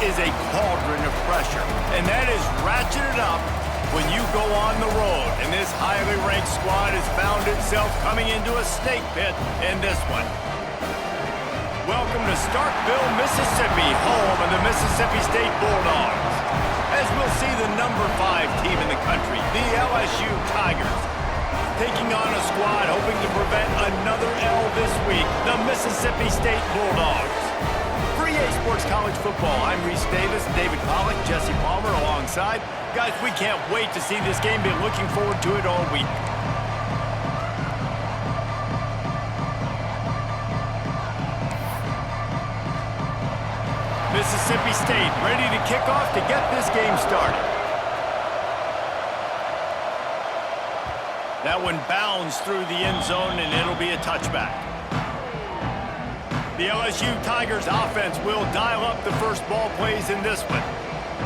is a cauldron of pressure, and that is ratcheted up when you go on the road. And this highly ranked squad has found itself coming into a snake pit in this one. Welcome to Starkville, Mississippi, home of the Mississippi State Bulldogs. As we'll see the number 5 team in the country, the LSU Tigers, taking on a squad hoping to prevent another L this week, the Mississippi State Bulldogs. For EA Sports College Football, I'm Reese Davis, David Pollock, Jesse Palmer alongside. Guys, we can't wait to see this game. Been looking forward to it all week. Mississippi State ready to kick off to get this game started. That one bounds through the end zone, and it'll be a touchback. The LSU Tigers offense will dial up the first ball plays in this one.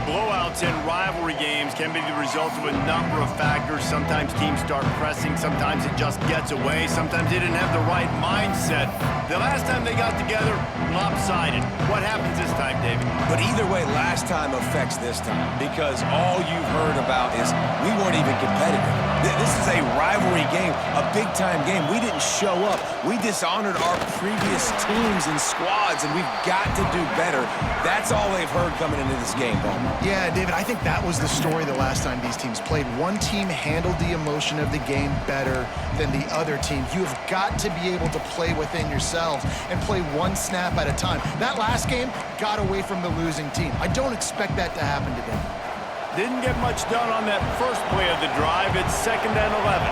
Blowouts in rivalry games can be the result of a number of factors. Sometimes teams start pressing. Sometimes it just gets away. Sometimes they didn't have the right mindset. The last time they got together, lopsided. What happens this time, David? But either way, last time affects this time because all you've heard about is we weren't even competitive. This is a rivalry game, a big-time game. We didn't show up. We dishonored our previous teams and squads, and we've got to do better. That's all they've heard coming into this game, Bowman. Yeah, David, I think that was the story the last time these teams played. One team handled the emotion of the game better than the other team. You have got to be able to play within yourselves and play one snap at a time. That last game got away from the losing team. I don't expect that to happen today. Didn't get much done on that first play of the drive. It's 2nd and 11.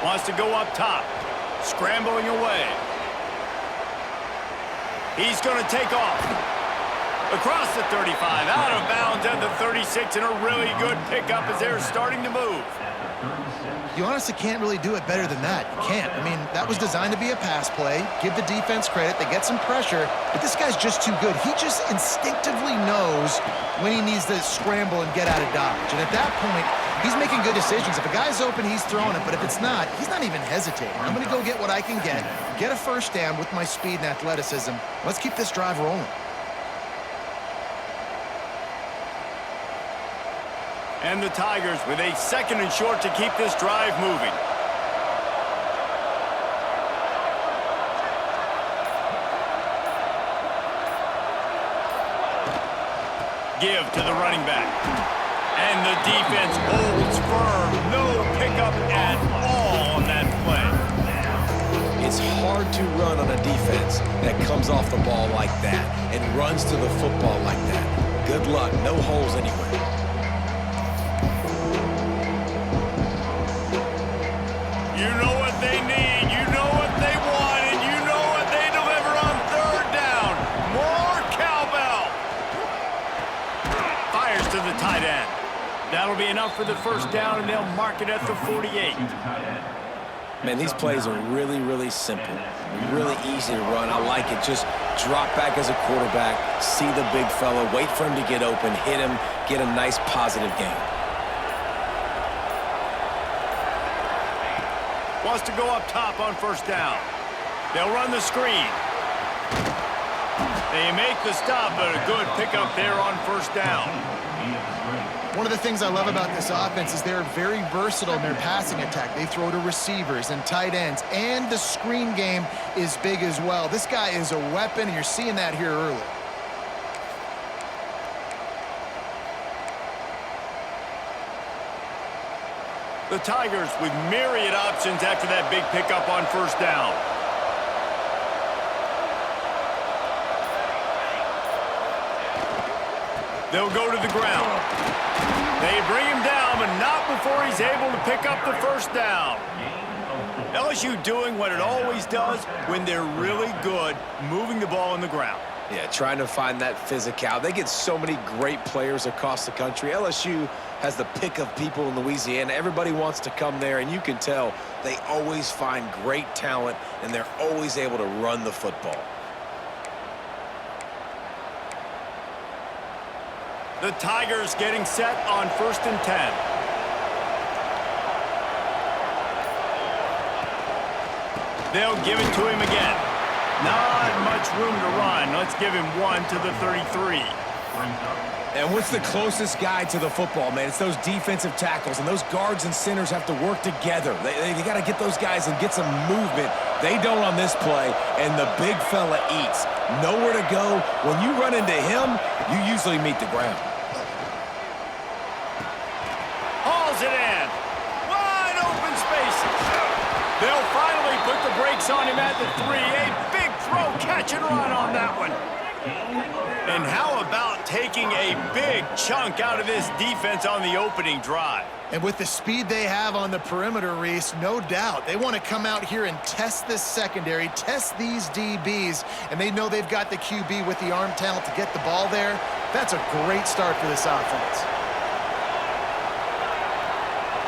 Wants to go up top. Scrambling away. He's going to take off. Across the 35, out of bounds at the 36, and a really good pickup as they're starting to move. You honestly can't really do it better than that. You can't. I mean, that was designed to be a pass play. Give the defense credit. They get some pressure, but this guy's just too good. He just instinctively knows when he needs to scramble and get out of dodge. And at that point, he's making good decisions. If a guy's open, he's throwing it, but if it's not, he's not even hesitating. I'm going to go get what I can get a first down with my speed and athleticism. Let's keep this drive rolling. And the Tigers with a 2nd and short to keep this drive moving. Give to the running back. And the defense holds firm. No pickup at all on that play. It's hard to run on a defense that comes off the ball like that and runs to the football like that. Good luck. No holes anywhere. You know what they need, you know what they want, and you know what they deliver on 3rd down. More cowbell. Fires to the tight end. That'll be enough for the first down, and they'll mark it at the 48. Man, these plays are really, really simple. Really easy to run. I like it. Just drop back as a quarterback, see the big fella, wait for him to get open, hit him, get a nice positive gain. Wants to go up top on 1st down. They'll run the screen. They make the stop, but a good pickup there on 1st down. One of the things I love about this offense is they're very versatile in their passing attack. They throw to receivers and tight ends, and the screen game is big as well. This guy is a weapon, and you're seeing that here early. The Tigers with myriad options after that big pickup on 1st down. They'll go to the ground. They bring him down, but not before he's able to pick up the 1st down. LSU doing what it always does when they're really good, moving the ball on the ground. Yeah, trying to find that physical. They get so many great players across the country. LSU has the pick of people in Louisiana. Everybody wants to come there, and you can tell they always find great talent, and they're always able to run the football. The Tigers getting set on 1st and 10. They'll give it to him again. Not much room to run. Let's give him 1 to the 33. And what's the closest guy to the football, man? It's those defensive tackles, and those guards and centers have to work together. They got to get those guys and get some movement. They don't on this play, and the big fella eats. Nowhere to go. When you run into him, you usually meet the ground. Hauls it in. Wide open spaces. They'll finally put the brakes on him at the 3. A big throw, catch and run on that one. And how about taking a big chunk out of this defense on the opening drive? And with the speed they have on the perimeter, Reese, no doubt, they want to come out here and test this secondary, test these DBs, and they know they've got the QB with the arm talent to get the ball there. That's a great start for this offense.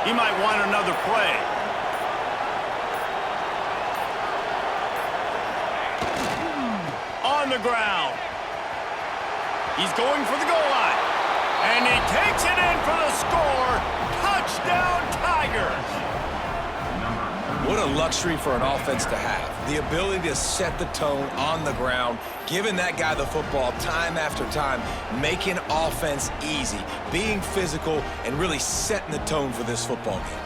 He might want another play. On the ground. He's going for the goal line. And he takes it in for the score. Touchdown, Tigers. What a luxury for an offense to have. The ability to set the tone on the ground, giving that guy the football time after time, making offense easy, being physical, and really setting the tone for this football game.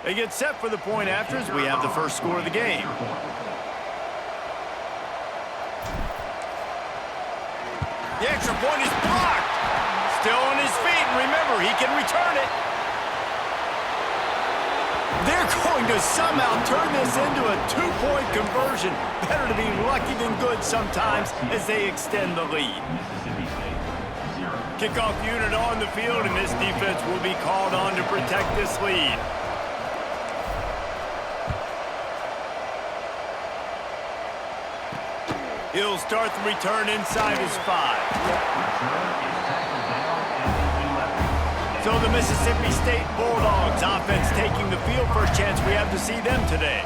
They get set for the point after as we have the first score of the game. The extra point is blocked. Still on his feet, and remember, he can return it. They're going to somehow turn this into a 2-point conversion. Better to be lucky than good sometimes as they extend the lead. Kickoff unit on the field, and this defense will be called on to protect this lead. He'll start the return inside his 5. So the Mississippi State Bulldogs offense taking the field. First chance we have to see them today.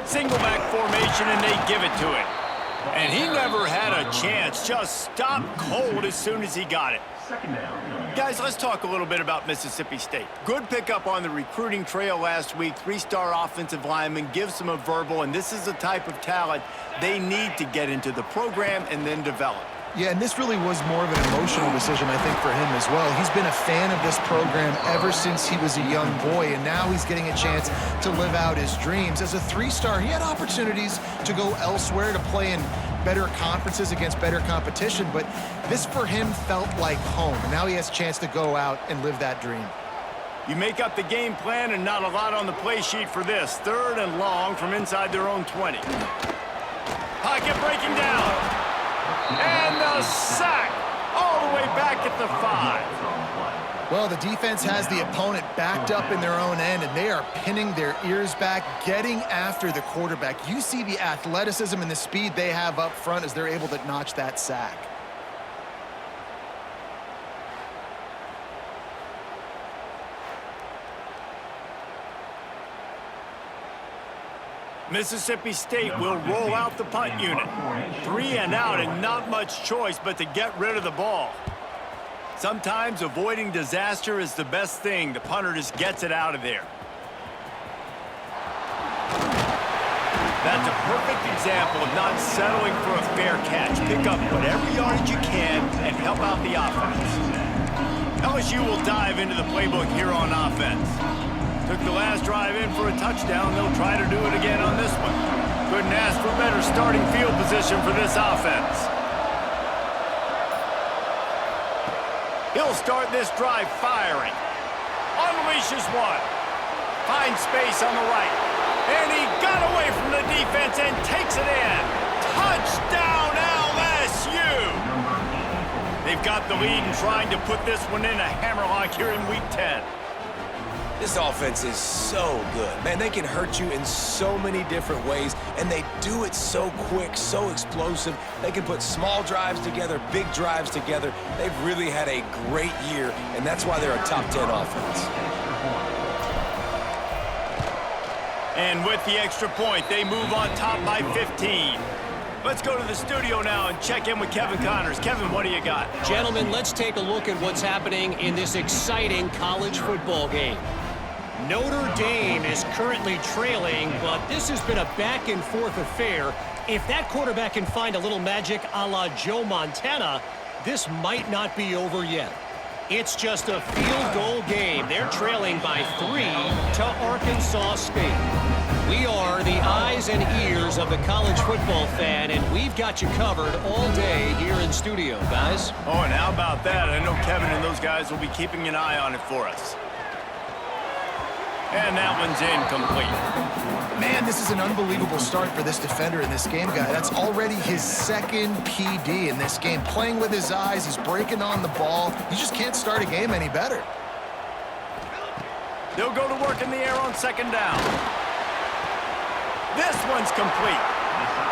Single back formation, and they give it to him. And he never had a chance. Just stopped cold as soon as he got it. Guys, let's talk a little bit about Mississippi State. Good pickup on the recruiting trail last week. 3-star offensive lineman gives them a verbal, and this is the type of talent they need to get into the program and then develop. Yeah, and this really was more of an emotional decision, I think, for him as well. He's been a fan of this program ever since he was a young boy, and now he's getting a chance to live out his dreams. As a 3-star, he had opportunities to go elsewhere, to play in better conferences against better competition, but this for him felt like home, and now he has a chance to go out and live that dream. You make up the game plan, and not a lot on the play sheet for this. 3rd and long from inside their own 20. Pocket breaking down. And the sack all the way back at the 5. Well, the defense has the opponent backed up in their own end, and they are pinning their ears back, getting after the quarterback. You see the athleticism and the speed they have up front as they're able to notch that sack. Mississippi State will roll out the punt unit. 3 and out, and not much choice but to get rid of the ball. Sometimes avoiding disaster is the best thing. The punter just gets it out of there. That's a perfect example of not settling for a fair catch. Pick up whatever yardage you can and help out the offense. LSU will dive into the playbook here on offense. Took the last drive in for a touchdown. They'll try to do it again on this one. Couldn't ask for better starting field position for this offense. He'll start this drive firing. Unleashes one. Finds space on the right. And he got away from the defense and takes it in. Touchdown, LSU! They've got the lead and trying to put this one in a hammerlock here in Week 10. This offense is so good. Man, they can hurt you in so many different ways, and they do it so quick, so explosive. They can put small drives together, big drives together. They've really had a great year, and that's why they're a top 10 offense. And with the extra point, they move on top by 15. Let's go to the studio now and check in with Kevin Connors. Kevin, what do you got? Gentlemen, let's take a look at what's happening in this exciting college football game. Notre Dame is currently trailing, but this has been a back-and-forth affair. If that quarterback can find a little magic a la Joe Montana, this might not be over yet. It's just a field goal game. They're trailing by 3 to Arkansas State. We are the eyes and ears of the college football fan, and we've got you covered all day here in studio, guys. Oh, and how about that? I know Kevin and those guys will be keeping an eye on it for us. And that one's incomplete. Man, this is an unbelievable start for this defender in this game, guy. That's already his second PD in this game. Playing with his eyes, he's breaking on the ball. You just can't start a game any better. They'll go to work in the air on second down. This one's complete.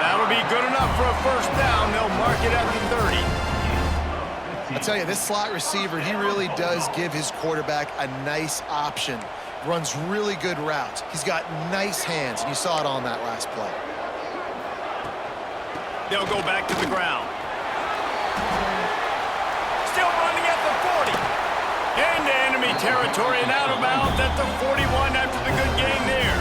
That'll be good enough for a first down. They'll mark it at the 30. I tell you, this slot receiver, he really does give his quarterback a nice option. Runs really good routes. He's got nice hands, and you saw it on that last play. They'll go back to the ground. Still running at the 40. Into enemy territory and out of bounds at the 41 after the good game there.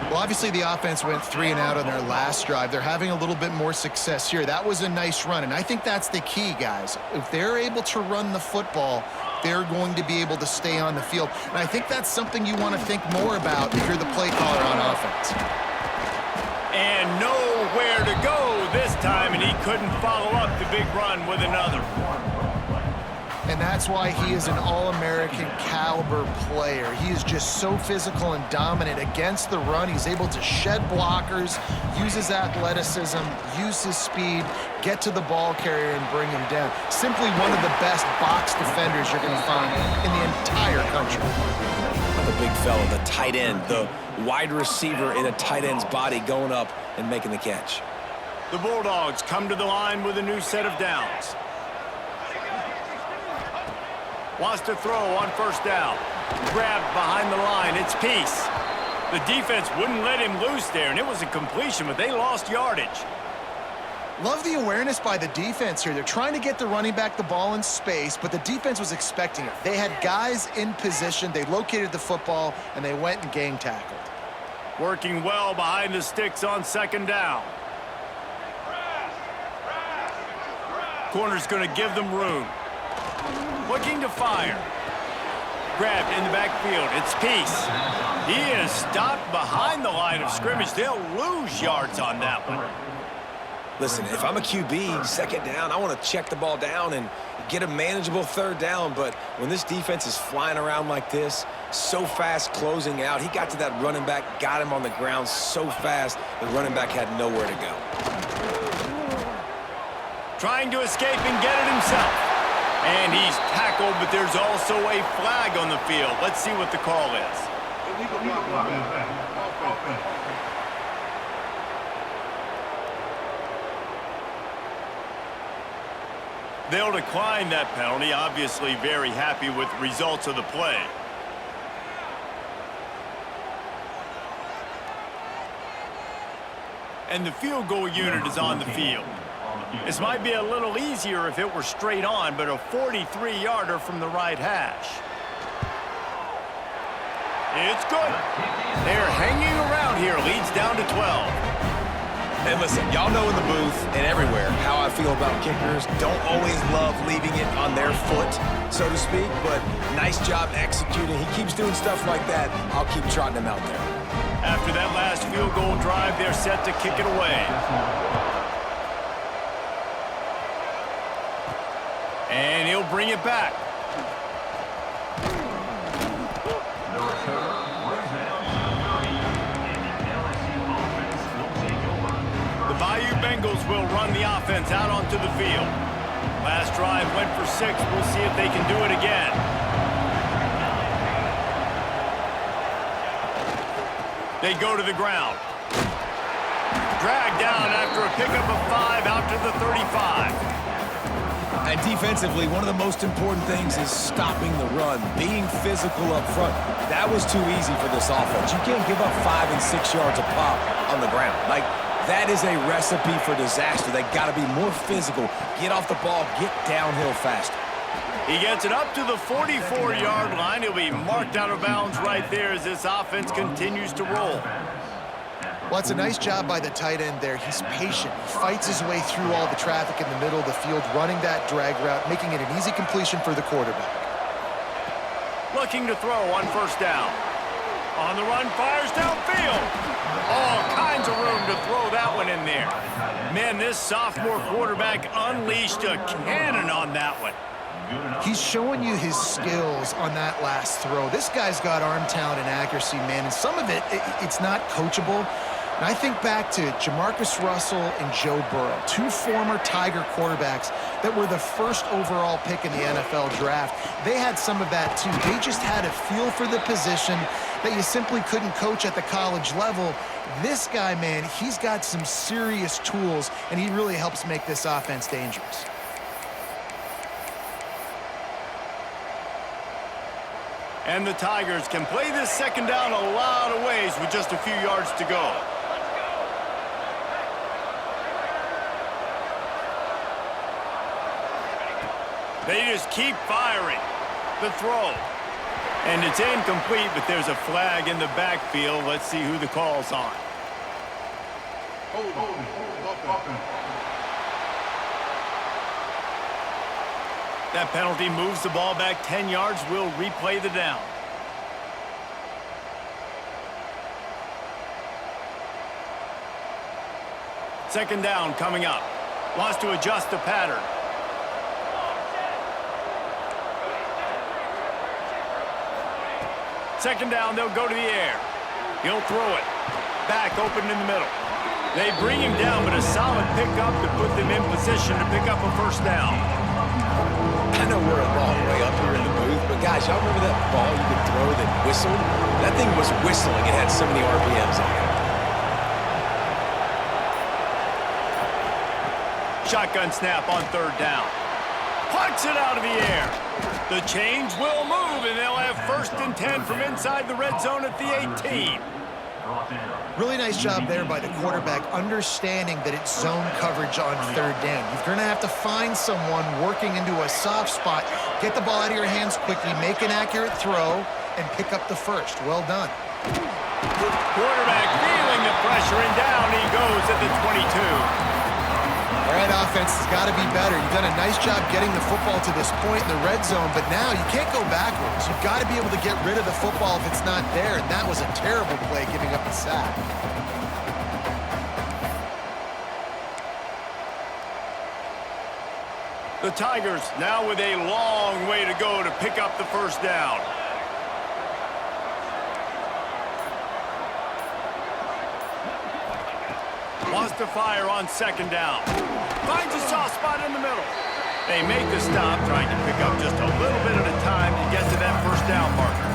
Well, obviously the offense went 3 and out on their last drive. They're having a little bit more success here. That was a nice run, and I think that's the key, guys. If they're able to run the football, they're going to be able to stay on the field. And I think that's something you want to think more about if you're the play caller on offense. And nowhere to go this time, and he couldn't follow up the big run with another. And that's why he is an All-American caliber player. He is just so physical and dominant against the run. He's able to shed blockers, use his athleticism, use his speed, get to the ball carrier and bring him down. Simply one of the best box defenders you're going to find in the entire country. The big fella, the tight end, the wide receiver in a tight end's body going up and making the catch. The Bulldogs come to the line with a new set of downs. Wants to throw on first down. Grabbed behind the line. It's Peace. The defense wouldn't let him loose there, and it was a completion, but they lost yardage. Love the awareness by the defense here. They're trying to get the running back the ball in space, but the defense was expecting it. They had guys in position. They located the football, and they went and gang tackled. Working well behind the sticks on second down. Corner's going to give them room. Looking to fire. Grabbed in the backfield. It's Peace. He is stopped behind the line of scrimmage. They'll lose yards on that one. Listen, if I'm a QB, second down, I want to check the ball down and get a manageable third down. But when this defense is flying around like this, so fast closing out, he got to that running back, got him on the ground so fast, the running back had nowhere to go. Trying to escape and get it himself. And he's tackled, but there's also a flag on the field. Let's see what the call is. They'll decline that penalty, obviously very happy with the results of the play. And the field goal unit is on the field. This might be a little easier if it were straight on, but a 43-yarder from the right hash. It's good. They're hanging around here. Leads down to 12. And listen, y'all know in the booth and everywhere how I feel about kickers. Don't always love leaving it on their foot, so to speak, but nice job executing. He keeps doing stuff like that. I'll keep trotting him out there. After that last field goal drive, they're set to kick it away. And he'll bring it back. The Bayou Bengals will run the offense out onto the field. Last drive went for 6. We'll see if they can do it again. They go to the ground. Dragged down after a pickup of 5 out to the 35. And defensively, one of the most important things is stopping the run, being physical up front. That was too easy for this offense. You can't give up 5 and 6 yards a pop on the ground. Like, that is a recipe for disaster. They got to be more physical, get off the ball, get downhill faster. He gets it up to the 44-yard line. He'll be marked out of bounds right there as this offense continues to roll. Well, it's a nice job by the tight end there. He's patient. He fights his way through all the traffic in the middle of the field, running that drag route, making it an easy completion for the quarterback. Looking to throw on first down. On the run, fires downfield. All kinds of room to throw that one in there. Man, this sophomore quarterback unleashed a cannon on that one. He's showing you his skills on that last throw. This guy's got arm talent and accuracy, man, and some of it's not coachable. And I think back to Jamarcus Russell and Joe Burrow, 2 former Tiger quarterbacks that were the first overall pick in the NFL draft. They had some of that, too. They just had a feel for the position that you simply couldn't coach at the college level. This guy, man, he's got some serious tools, and he really helps make this offense dangerous. And the Tigers can play this second down a lot of ways with just a few yards to go. They just keep firing. The throw. And it's incomplete, but there's a flag in the backfield. Let's see who the call's on. That penalty moves the ball back 10 yards. We'll replay the down. Second down coming up. Wants to adjust the pattern. Second down, they'll go to the air. He'll throw it. Back open in the middle. They bring him down, but a solid pickup to put them in position to pick up a first down. I know we're a long way up here in the booth, but guys, y'all remember that ball you could throw that whistled? That thing was whistling. It had so many RPMs on it. Shotgun snap on third down. Punts it out of the air. The chains will move, and they'll have first and 10 from inside the red zone at the 18. Really nice job there by the quarterback, understanding that it's zone coverage on third down. You're going to have to find someone working into a soft spot, get the ball out of your hands quickly, make an accurate throw, and pick up the first. Well done. Quarterback feeling the pressure, and down he goes at the 22. All right, offense has got to be better. You've done a nice job getting the football to this point in the red zone, but now you can't go backwards. You've got to be able to get rid of the football if it's not there, and that was a terrible play, giving up the sack. The Tigers now with a long way to go to pick up the first down. Wants to fire on second down. Finds a soft spot in the middle. They make the stop, trying to pick up just a little bit at a time to get to that first down marker.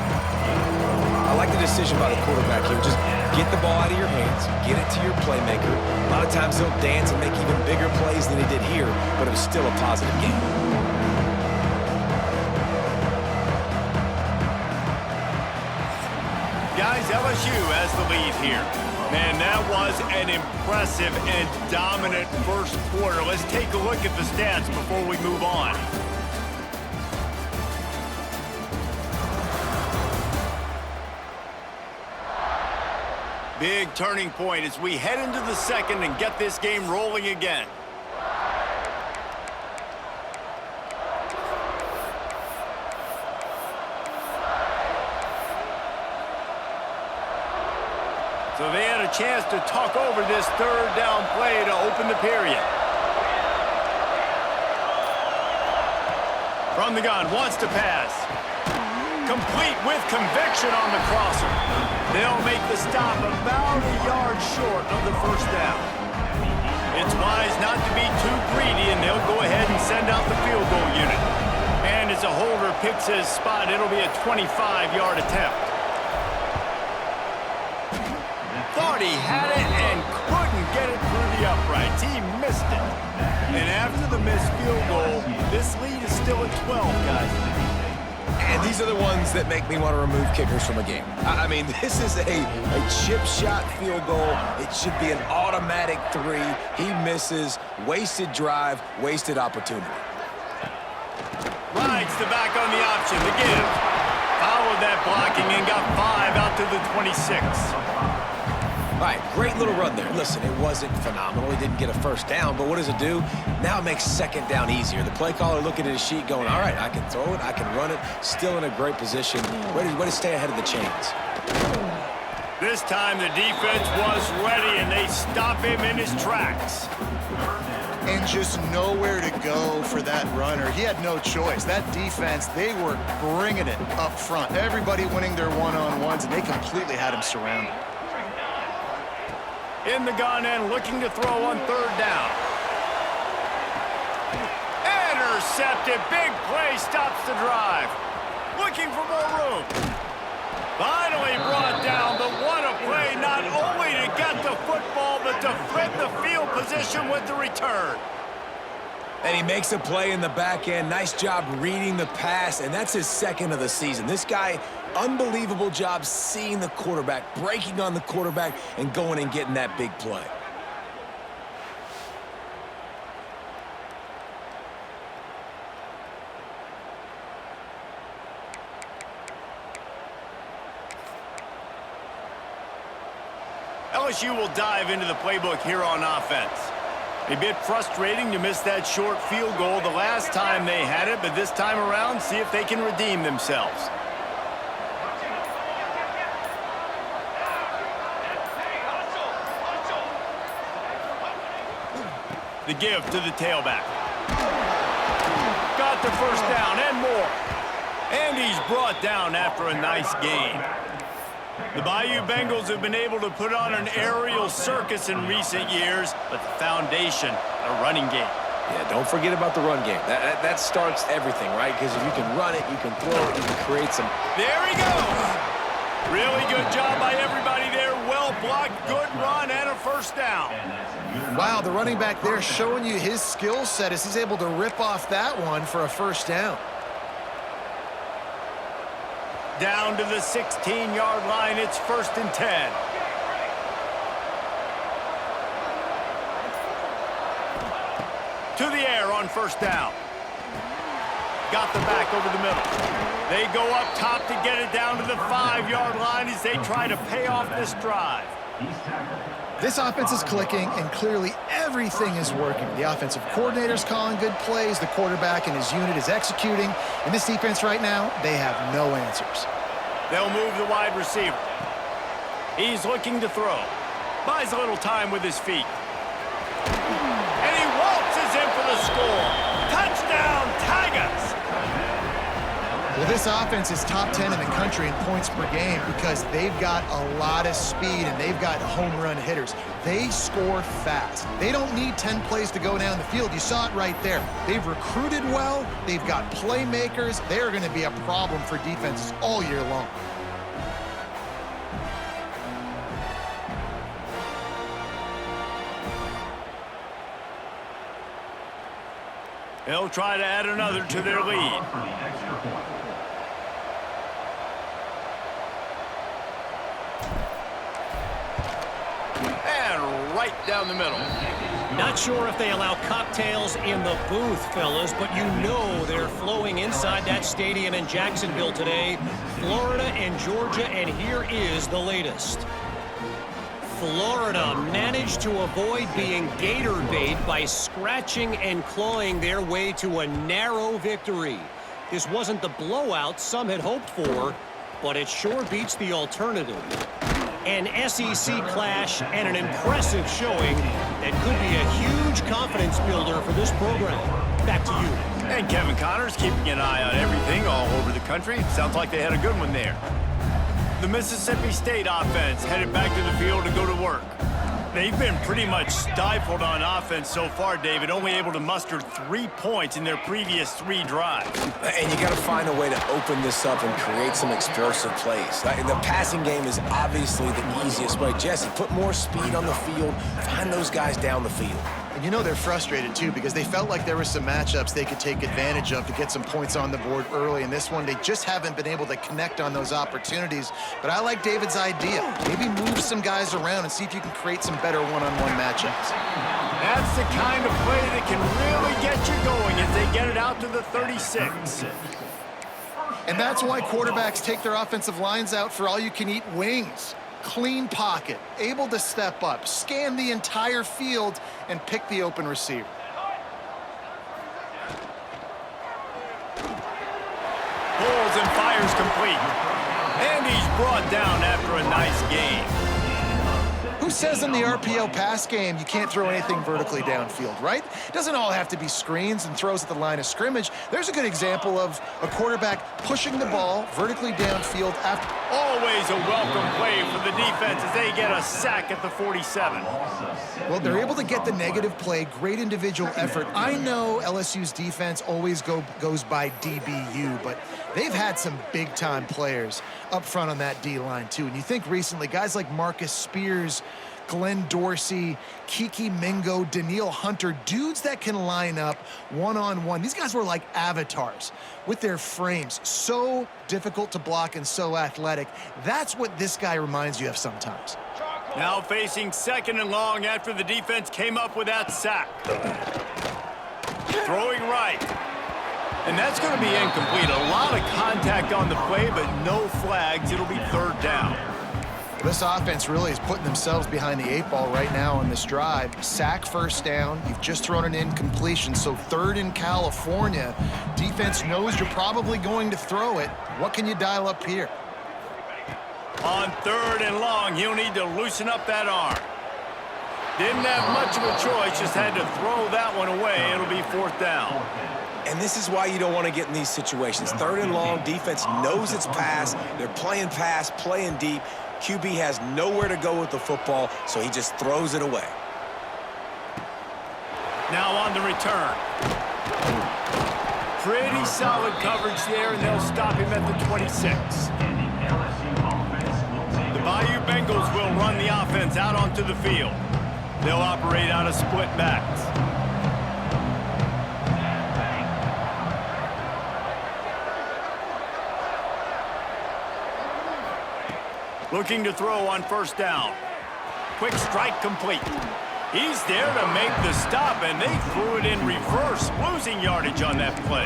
I like the decision by the quarterback here. Just get the ball out of your hands, get it to your playmaker. A lot of times they'll dance and make even bigger plays than he did here, but it was still a positive game. Guys, LSU has the lead here. Man, that was an impressive and dominant first quarter. Let's take a look at the stats before we move on. Big turning point as we head into the second and get this game rolling again. So they had a chance to talk over this third down play to open the period. From the gun, wants to pass. Complete with conviction on the crosser. They'll make the stop about a yard short of the first down. It's wise not to be too greedy, and they'll go ahead and send out the field goal unit. And as a holder picks his spot, it'll be a 25-yard attempt. Thought he had it and couldn't get it through the uprights. He missed it. And after the missed field goal, this lead is still at 12, guys. And these are the ones that make me want to remove kickers from a game. I mean, this is a chip shot field goal. It should be an automatic 3. He misses. Wasted drive, wasted opportunity. Rides the back on the option, the give. Followed that blocking and got 5 out to the 26. All right, great little run there. Listen, it wasn't phenomenal. He didn't get a first down, but what does it do? Now it makes second down easier. The play caller looking at his sheet going, all right, I can throw it, I can run it, still in a great position, ready to stay ahead of the chains. This time the defense was ready, and they stop him in his tracks. And just nowhere to go for that runner. He had no choice. That defense, they were bringing it up front. Everybody winning their one-on-ones, and they completely had him surrounded. In the gun and looking to throw on third down. Intercepted. Big play stops the drive. Looking for more room. Finally brought down, but what a play, not only to get the football, but to flip the field position with the return. And he makes a play in the back end. Nice job reading the pass, and that's his second of the season. This guy, unbelievable job seeing the quarterback, breaking on the quarterback, and going and getting that big play. LSU will dive into the playbook here on offense. A bit frustrating to miss that short field goal the last time they had it, but this time around, see if they can redeem themselves. The give to the tailback. Got the first down and more. And he's brought down after a nice gain. The Bayou Bengals have been able to put on an aerial circus in recent years, but the foundation, a running game. Yeah, don't forget about the run game. That starts everything, right? Because if you can run it, you can throw it, you can create some... There he goes! Really good job by everybody there. Well blocked, good run, and a first down. Wow, the running back there showing you his skill set as he's able to rip off that one for a first down. Down to the 16-yard line, it's 1st and 10. To the air on first down. Got the back over the middle. They go up top to get it down to the 5-yard line as they try to pay off this drive. This offense is clicking, and clearly everything is working. The offensive coordinator's calling good plays, the quarterback and his unit is executing, and this defense right now, they have no answers. They'll move the wide receiver. He's looking to throw. Buys a little time with his feet. And he waltzes in for the score. Touchdown, Tigers! Well, this offense is top 10 in the country in points per game because they've got a lot of speed and they've got home run hitters. They score fast. They don't need 10 plays to go down the field. You saw it right there. They've recruited well. They've got playmakers. They're going to be a problem for defenses all year long. They'll try to add another to their lead. And right down the middle. Not sure if they allow cocktails in the booth, fellas, but you know they're flowing inside that stadium in Jacksonville today. Florida and Georgia, and here is the latest. Florida managed to avoid being gator bait by scratching and clawing their way to a narrow victory. This wasn't the blowout some had hoped for, but it sure beats the alternative. An SEC clash and an impressive showing that could be a huge confidence builder for this program. Back to you. And Kevin Connors keeping an eye on everything all over the country. Sounds like they had a good one there. The Mississippi State offense headed back to the field to go to work. They've been pretty much stifled on offense so far, David, only able to muster 3 points in their previous 3 drives. And you got to find a way to open this up and create some explosive plays. The passing game is obviously the easiest way. Jesse, put more speed on the field, find those guys down the field. And you know they're frustrated, too, because they felt like there were some matchups they could take advantage of to get some points on the board early. In this one, they just haven't been able to connect on those opportunities. But I like David's idea. Maybe move some guys around and see if you can create some better one-on-one matchups. That's the kind of play that can really get you going as they get it out to the 36. And that's why quarterbacks take their offensive lines out for all-you-can-eat wings. Clean pocket, able to step up, scan the entire field, and pick the open receiver. Pulls and fires complete. And he's brought down after a nice game. Who says in the RPO pass game you can't throw anything vertically downfield, right? It doesn't all have to be screens and throws at the line of scrimmage. There's a good example of a quarterback pushing the ball vertically downfield after. Always a welcome play for the defense as they get a sack at the 47. Well, they're able to get the negative play, great individual effort. I know LSU's defense always goes by DBU, but they've had some big-time players up front on that D-line, too. And you think recently, guys like Marcus Spears, Glenn Dorsey, Kiki Mingo, Daniil Hunter, dudes that can line up one-on-one. These guys were like avatars with their frames. So difficult to block and so athletic. That's what this guy reminds you of sometimes. Now facing 2nd and long after the defense came up with that sack. Throwing right. And that's going to be incomplete. A lot of contact on the play, but no flags. It'll be 3rd down. This offense really is putting themselves behind the 8 ball right now on this drive. Sack 1st down. You've just thrown an incompletion, so 3rd in California. Defense knows you're probably going to throw it. What can you dial up here? On 3rd and long, he'll need to loosen up that arm. Didn't have much of a choice, just had to throw that one away. It'll be 4th down. And this is why you don't want to get in these situations. 3rd and long, defense knows it's pass. They're playing pass, playing deep. QB has nowhere to go with the football, so he just throws it away. Now on the return. Pretty solid coverage there, and they'll stop him at the 26. The Bayou Bengals will run the offense out onto the field. They'll operate out of split backs. Looking to throw on 1st down. Quick strike complete. He's there to make the stop, and they threw it in reverse, losing yardage on that play.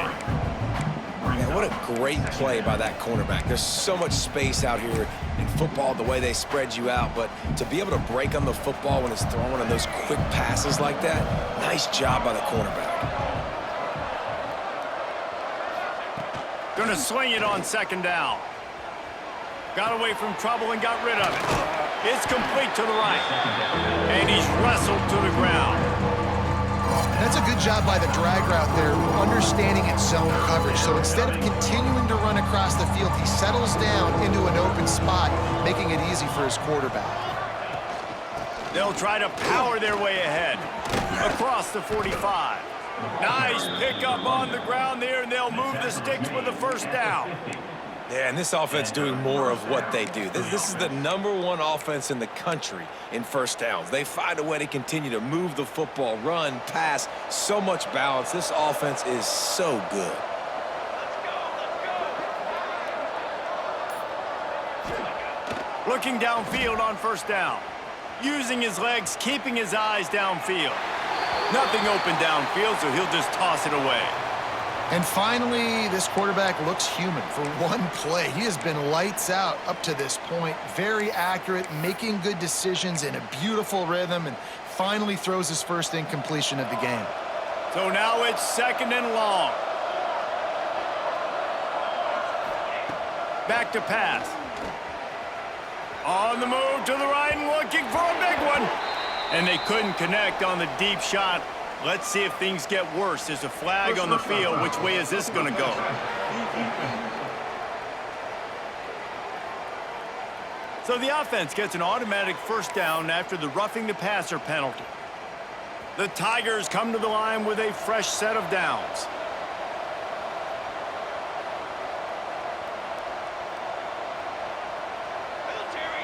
Man, what a great play by that cornerback. There's so much space out here in football, the way they spread you out, but to be able to break on the football when it's thrown on those quick passes like that, nice job by the cornerback. Gonna swing it on 2nd down. Got away from trouble and got rid of it. It's complete to the right. And he's wrestled to the ground. That's a good job by the drag route there, understanding its zone coverage. So instead of continuing to run across the field, he settles down into an open spot, making it easy for his quarterback. They'll try to power their way ahead. Across the 45. Nice pickup on the ground there, and they'll move the sticks with the 1st down. Yeah, and this offense doing more of what they do. This is the #1 offense in the country in 1st downs. They find a way to continue to move the football, run, pass, so much balance. This offense is so good. Looking downfield on 1st down. Using his legs, keeping his eyes downfield. Nothing open downfield, so he'll just toss it away. And finally, this quarterback looks human for one play. He has been lights out up to this point. Very accurate, making good decisions in a beautiful rhythm, and finally throws his 1st incompletion of the game. So now it's 2nd and long. Back to pass. On the move to the right and looking for a big one. And they couldn't connect on the deep shot. Let's see if things get worse. There's a flag on the field. Which way is this going to go? So the offense gets an automatic first down after the roughing the passer penalty. The Tigers come to the line with a fresh set of downs.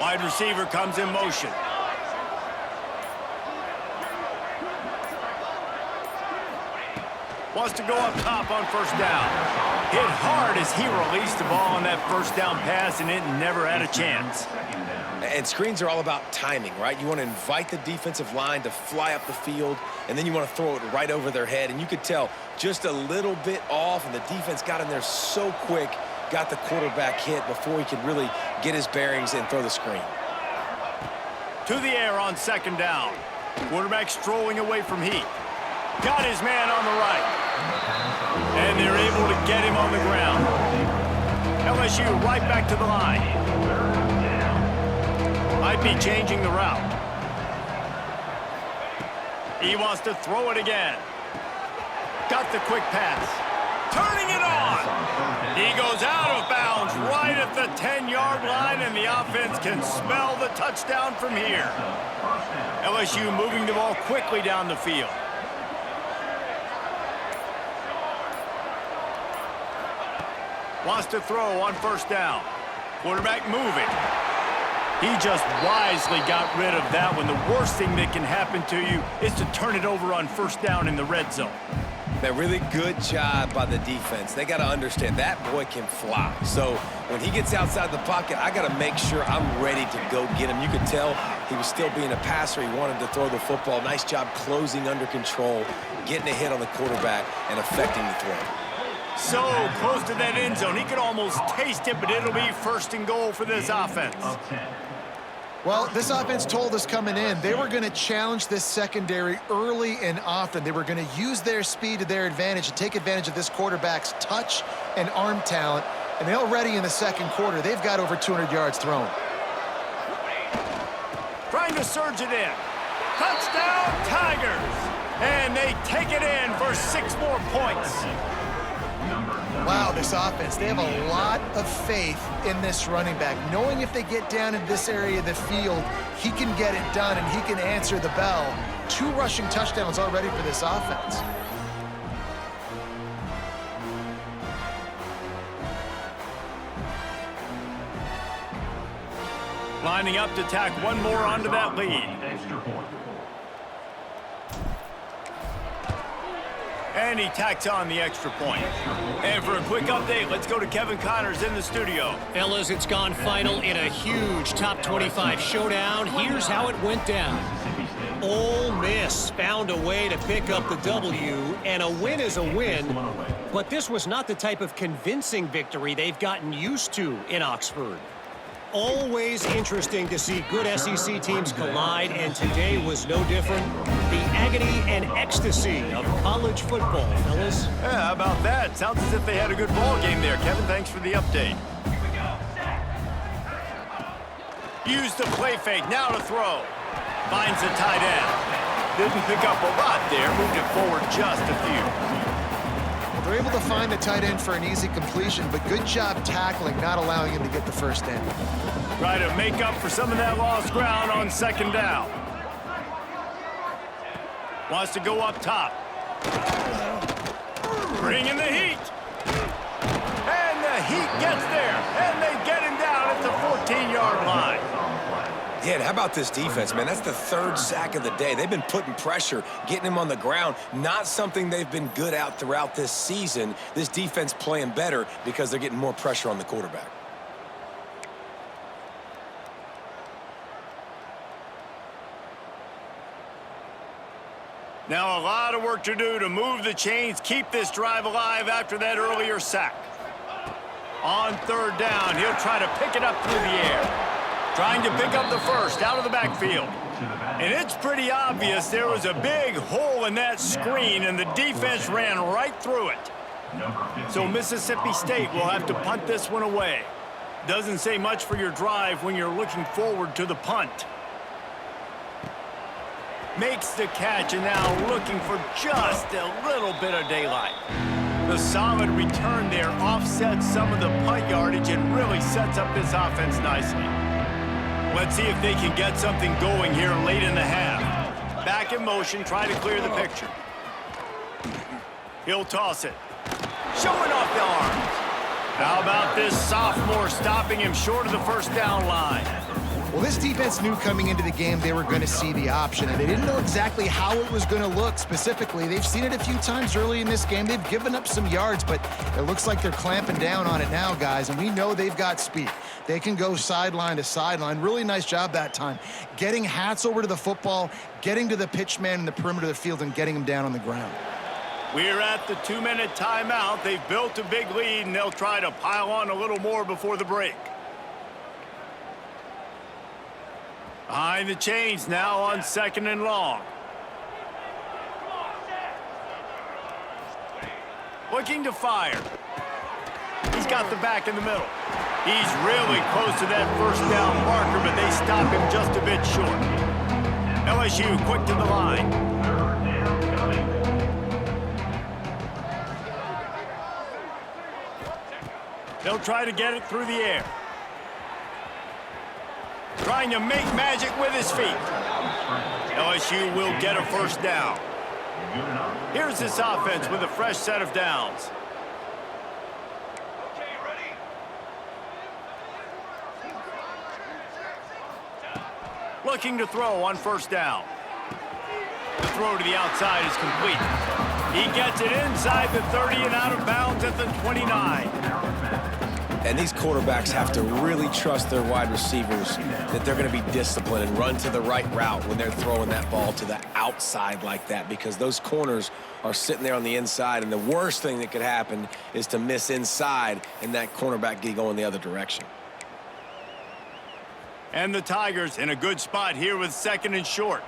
Wide receiver comes in motion. Wants to go up top on first down. Hit hard as he released the ball on that first down pass, and it never had a chance. And screens are all about timing, right? You want to invite the defensive line to fly up the field, and then you want to throw it right over their head. And you could tell just a little bit off, and the defense got in there so quick, got the quarterback hit before he could really get his bearings and throw the screen. To the air on second down. Quarterback strolling away from heat. Got his man on the right. And they're able to get him on the ground. LSU right back to the line. Might be changing the route. He wants to throw it again. Got the quick pass. Turning it on. He goes out of bounds right at the 10-yard line, and the offense can smell the touchdown from here. LSU moving the ball quickly down the field. Wants to throw on first down. Quarterback moving. He just wisely got rid of that one. The worst thing that can happen to you is to turn it over on first down in the red zone. A really good job by the defense. They got to understand that boy can fly. So when he gets outside the pocket, I got to make sure I'm ready to go get him. You could tell he was still being a passer. He wanted to throw the football. Nice job closing under control, getting a hit on the quarterback, and affecting the throw. So close to that end zone. He could almost taste it, but it'll be first and goal for this offense. Well, this offense told us coming in they were going to challenge this secondary early and often. They were going to use their speed to their advantage and take advantage of this quarterback's touch and arm talent. And already in the second quarter, they've got over 200 yards thrown. Trying to surge it in. Touchdown, Tigers! And they take it in for 6 more points. Wow, this offense, they have a lot of faith in this running back, knowing if they get down in this area of the field, he can get it done and he can answer the bell. 2 rushing touchdowns already for this offense. Lining up to tack one more onto that lead. And he tacks on the extra point. And for a quick update, let's go to Kevin Connors in the studio. Fellas, it's gone final in a huge top 25 showdown. Here's how it went down. Ole Miss found a way to pick up the W, and a win is a win. But this was not the type of convincing victory they've gotten used to in Oxford. Always interesting to see good SEC teams collide, and today was no different. The agony and ecstasy of college football, fellas. Yeah, how about that? Sounds as if they had a good ball game there. Kevin, thanks for the update. Use the play fake, now to throw. Finds the tight end. Didn't pick up a lot there, moved it forward just a few. They're able to find the tight end for an easy completion, but good job tackling, not allowing him to get the first down. Try to make up for some of that lost ground on second down. Wants to go up top. Bringing the heat. And the heat gets there, and they get him down at the 14-yard line. Yeah, and how about this defense, man? That's the 3rd sack of the day. They've been putting pressure, getting him on the ground. Not something they've been good at throughout this season. This defense playing better because they're getting more pressure on the quarterback. Now a lot of work to do to move the chains, keep this drive alive after that earlier sack. On 3rd down, he'll try to pick it up through the air. Trying to pick up the first out of the backfield. And it's pretty obvious there was a big hole in that screen, and the defense ran right through it. So Mississippi State will have to punt this one away. Doesn't say much for your drive when you're looking forward to the punt. Makes the catch, and now looking for just a little bit of daylight. The solid return there offsets some of the punt yardage and really sets up this offense nicely. Let's see if they can get something going here late in the half. Back in motion, try to clear the picture. He'll toss it. Showing off the arms. How about this sophomore stopping him short of the first down line? Well, this defense knew coming into the game they were going to see the option, and they didn't know exactly how it was going to look specifically. They've seen it a few times early in this game. They've given up some yards, but it looks like they're clamping down on it now, guys, and we know they've got speed. They can go sideline to sideline. Really nice job that time. Getting Hats over to the football, getting to the pitch man in the perimeter of the field, and getting him down on the ground. We're at the 2-minute timeout. They've built a big lead, and they'll try to pile on a little more before the break. Behind the chains now on 2nd and long. Looking to fire. He's got the back in the middle. He's really close to that first down marker, but they stop him just a bit short. LSU quick to the line. They'll try to get it through the air. Trying to make magic with his feet. LSU will get a first down. Here's this offense with a fresh set of downs. Looking to throw on first down. The throw to the outside is complete. He gets it inside the 30 and out of bounds at the 29. And these quarterbacks have to really trust their wide receivers that they're going to be disciplined and run to the right route when they're throwing that ball to the outside like that, because those corners are sitting there on the inside, and the worst thing that could happen is to miss inside and that cornerback get going the other direction. And the Tigers in a good spot here with 2nd and short.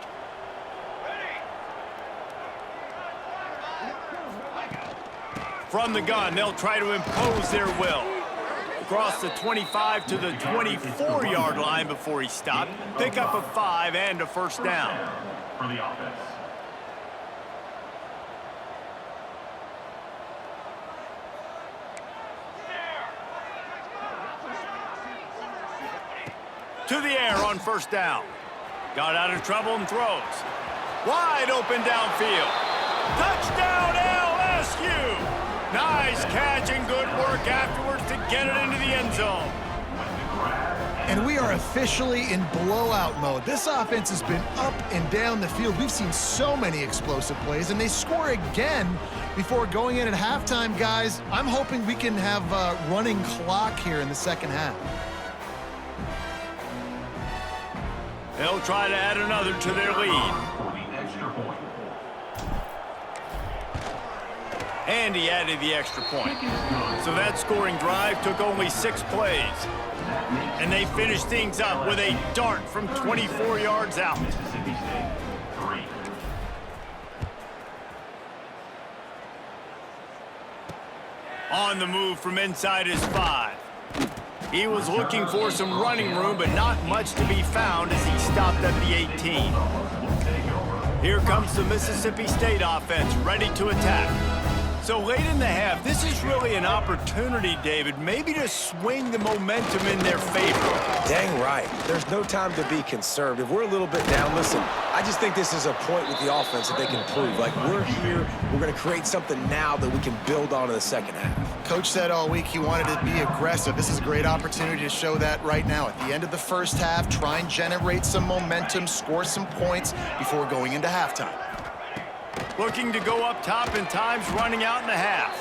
From the gun, they'll try to impose their will. Across the 25 to the 24-yard line before he stopped. Pick up a 5 and a first down. For the offense. To the air on first down. Got out of trouble and throws. Wide open downfield. Touchdown LSU! Nice catch and good work afterwards to get it into the end zone. And we are officially in blowout mode. This offense has been up and down the field. We've seen so many explosive plays, and they score again before going in at halftime, guys. I'm hoping we can have a running clock here in the second half. They'll try to add another to their lead. And he added the extra point. So that scoring drive took only 6 plays. And they finished things up with a dart from 24 yards out. On the move from inside his 5. He was looking for some running room, but not much to be found as he stopped at the 18. Here comes the Mississippi State offense, ready to attack. So late in the half, this is really an opportunity, David, maybe to swing the momentum in their favor. Dang right. There's no time to be conservative. We're a little bit down. Listen, I just think this is a point with the offense that they can prove. Like, we're here, we're going to create something now that we can build on in the second half. Coach said all week he wanted to be aggressive. This is a great opportunity to show that right now. At the end of the first half, try and generate some momentum, score some points before going into halftime. Looking to go up top and time's running out in the half.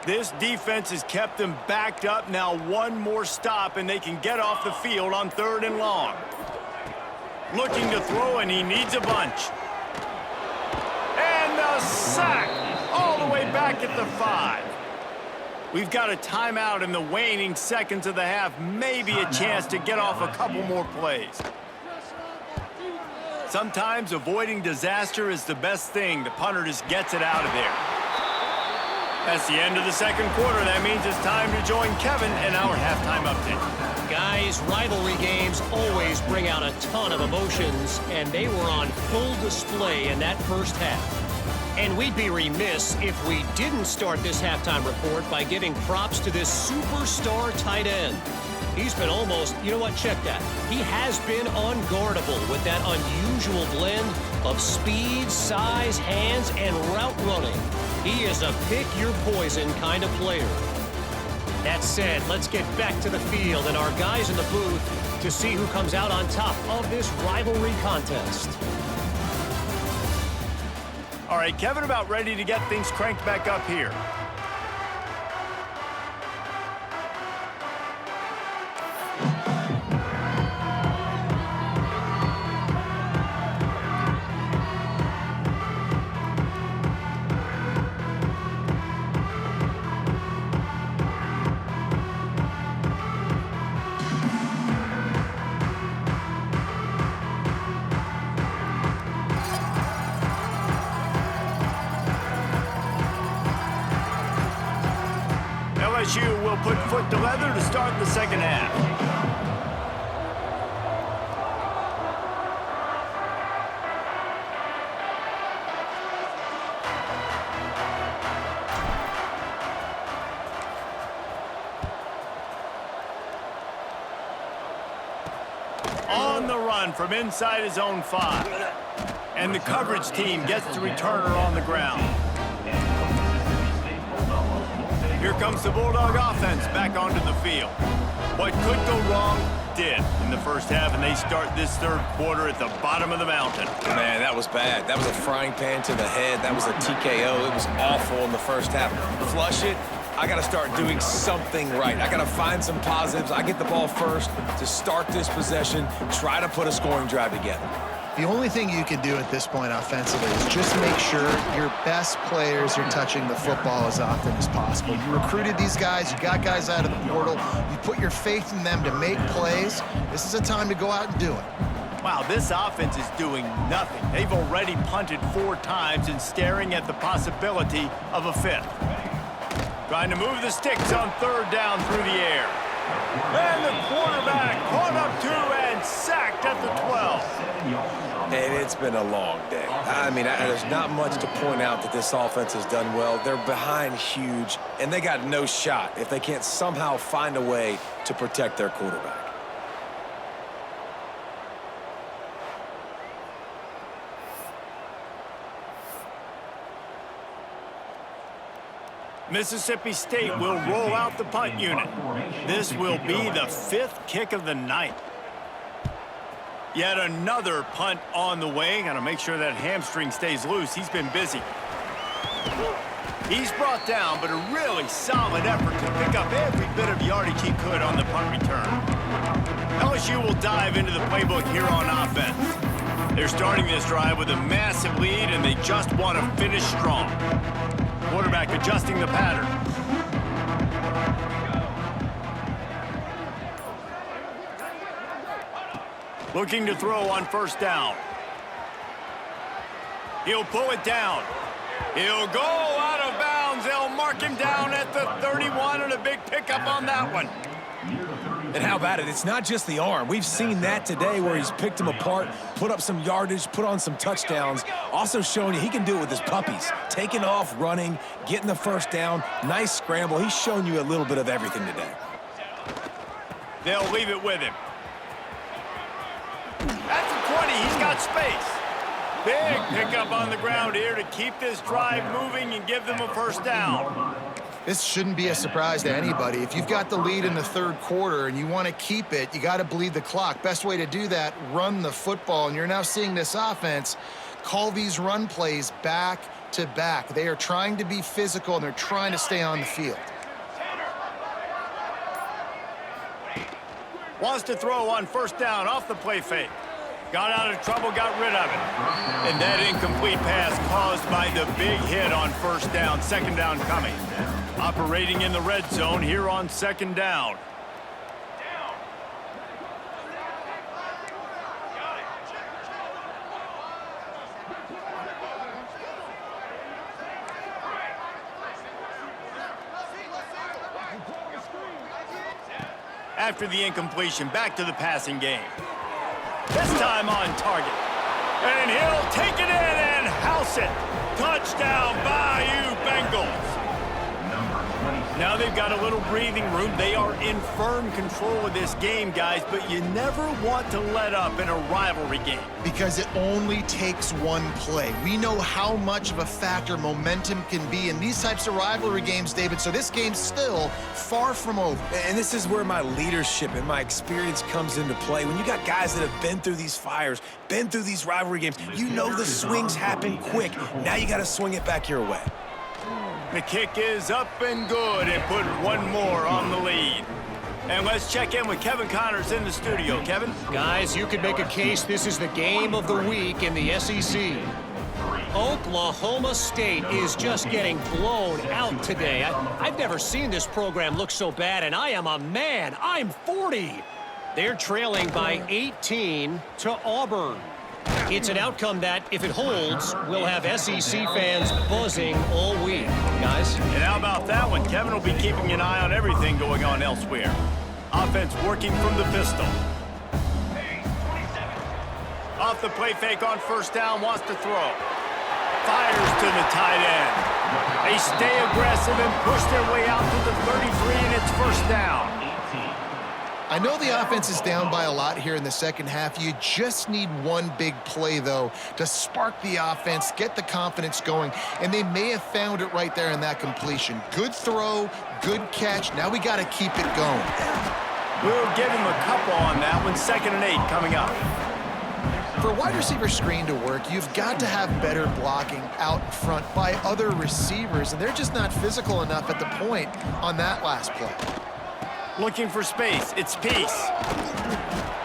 This defense has kept them backed up. Now one more stop and they can get off the field on 3rd and long. Looking to throw, and he needs a bunch. And the sack all the way back at the 5. We've got a timeout in the waning seconds of the half. Maybe a chance to get off a couple more plays. Sometimes avoiding disaster is the best thing. The punter just gets it out of there. That's the end of the second quarter. That means it's time to join Kevin in our halftime update. Guys, rivalry games always bring out a ton of emotions, and they were on full display in that first half. And we'd be remiss if we didn't start this halftime report by giving props to this superstar tight end. He's been almost, you know what, check that. He has been unguardable with that unusual blend of speed, size, hands, and route running. He is a pick-your-poison kind of player. That said, let's get back to the field and our guys in the booth to see who comes out on top of this rivalry contest. All right, Kevin about ready to get things cranked back up here. LSU will put foot to leather to start the second half. On the run from inside his own 5. And the coverage team gets to return her on the ground. Here comes the Bulldog offense back onto the field. What could go wrong did in the first half, and they start this third quarter at the bottom of the mountain. Man, that was bad. That was a frying pan to the head. That was a TKO. It was awful in the first half. Flush it. I got to start doing something right. I got to find some positives. I get the ball first to start this possession, try to put a scoring drive together. The only thing you can do at this point offensively is just make sure your best players are touching the football as often as possible. You recruited these guys. You got guys out of the portal. You put your faith in them to make plays. This is a time to go out and do it. Wow, this offense is doing nothing. They've already punted 4 times and staring at the possibility of a 5th. Trying to move the sticks on third down through the air. And the quarterback caught up to and sacked at the 12. And it's been a long day. I mean, there's not much to point out that this offense has done well. They're behind huge, and they got no shot if they can't somehow find a way to protect their quarterback. Mississippi State will roll out the punt unit. This will be the 5th kick of the night. Yet another punt on the way. Got to make sure that hamstring stays loose. He's been busy. He's brought down, but a really solid effort to pick up every bit of yardage he could on the punt return. LSU will dive into the playbook here on offense. They're starting this drive with a massive lead, and they just want to finish strong. Quarterback adjusting the pattern. Looking to throw on first down. He'll pull it down. He'll go out of bounds. They'll mark him down at the 31, and a big pickup on that one. And how about it? It's not just the arm. We've seen that today where he's picked them apart, put up some yardage, put on some touchdowns. Also showing you he can do it with his puppies. Taking off, running, getting the first down. Nice scramble. He's shown you a little bit of everything today. They'll leave it with him. At the 20, he's got space. Big pickup on the ground here to keep this drive moving and give them a first down. This shouldn't be a surprise to anybody. If you've got the lead in the third quarter and you want to keep it, you got to bleed the clock. Best way to do that, run the football. And you're now seeing this offense call these run plays back to back. They are trying to be physical, and they're trying to stay on the field. Wants to throw on first down off the play fake. Got out of trouble, got rid of it. And that incomplete pass caused by the big hit on first down. Second down coming. Operating in the red zone here on second down. After the incompletion, back to the passing game. This time on target. And he'll take it in and house it. Touchdown, Bayou Bengals. Now they've got a little breathing room. They are in firm control of this game, guys, but you never want to let up in a rivalry game. Because it only takes one play. We know how much of a factor momentum can be in these types of rivalry games, David, so this game's still far from over. And this is where my leadership and my experience comes into play. When you got guys that have been through these fires, been through these rivalry games, you know the swings happen quick. Now you got to swing it back your way. The kick is up and good and put one more on the lead. And let's check in with Kevin Connors in the studio. Kevin? Guys, you could make a case this is the game of the week in the SEC. Oklahoma State is just getting blown out today. I've never seen this program look so bad, and I am a man. I'm 40. They're trailing by 18 to Auburn. It's an outcome that, if it holds, will have SEC fans buzzing all week. Guys? And how about that one? Kevin will be keeping an eye on everything going on elsewhere. Offense working from the pistol. Off the play fake on first down, wants to throw. Fires to the tight end. They stay aggressive and push their way out to the 33, and it's first down. I know the offense is down by a lot here in the second half. You just need one big play, though, to spark the offense, get the confidence going, and they may have found it right there in that completion. Good throw, good catch. Now we got to keep it going. We'll give him a couple on that one. 2nd and 8 coming up. For a wide receiver screen to work, you've got to have better blocking out in front by other receivers, and they're just not physical enough at the point on that last play. Looking for space. It's Peace.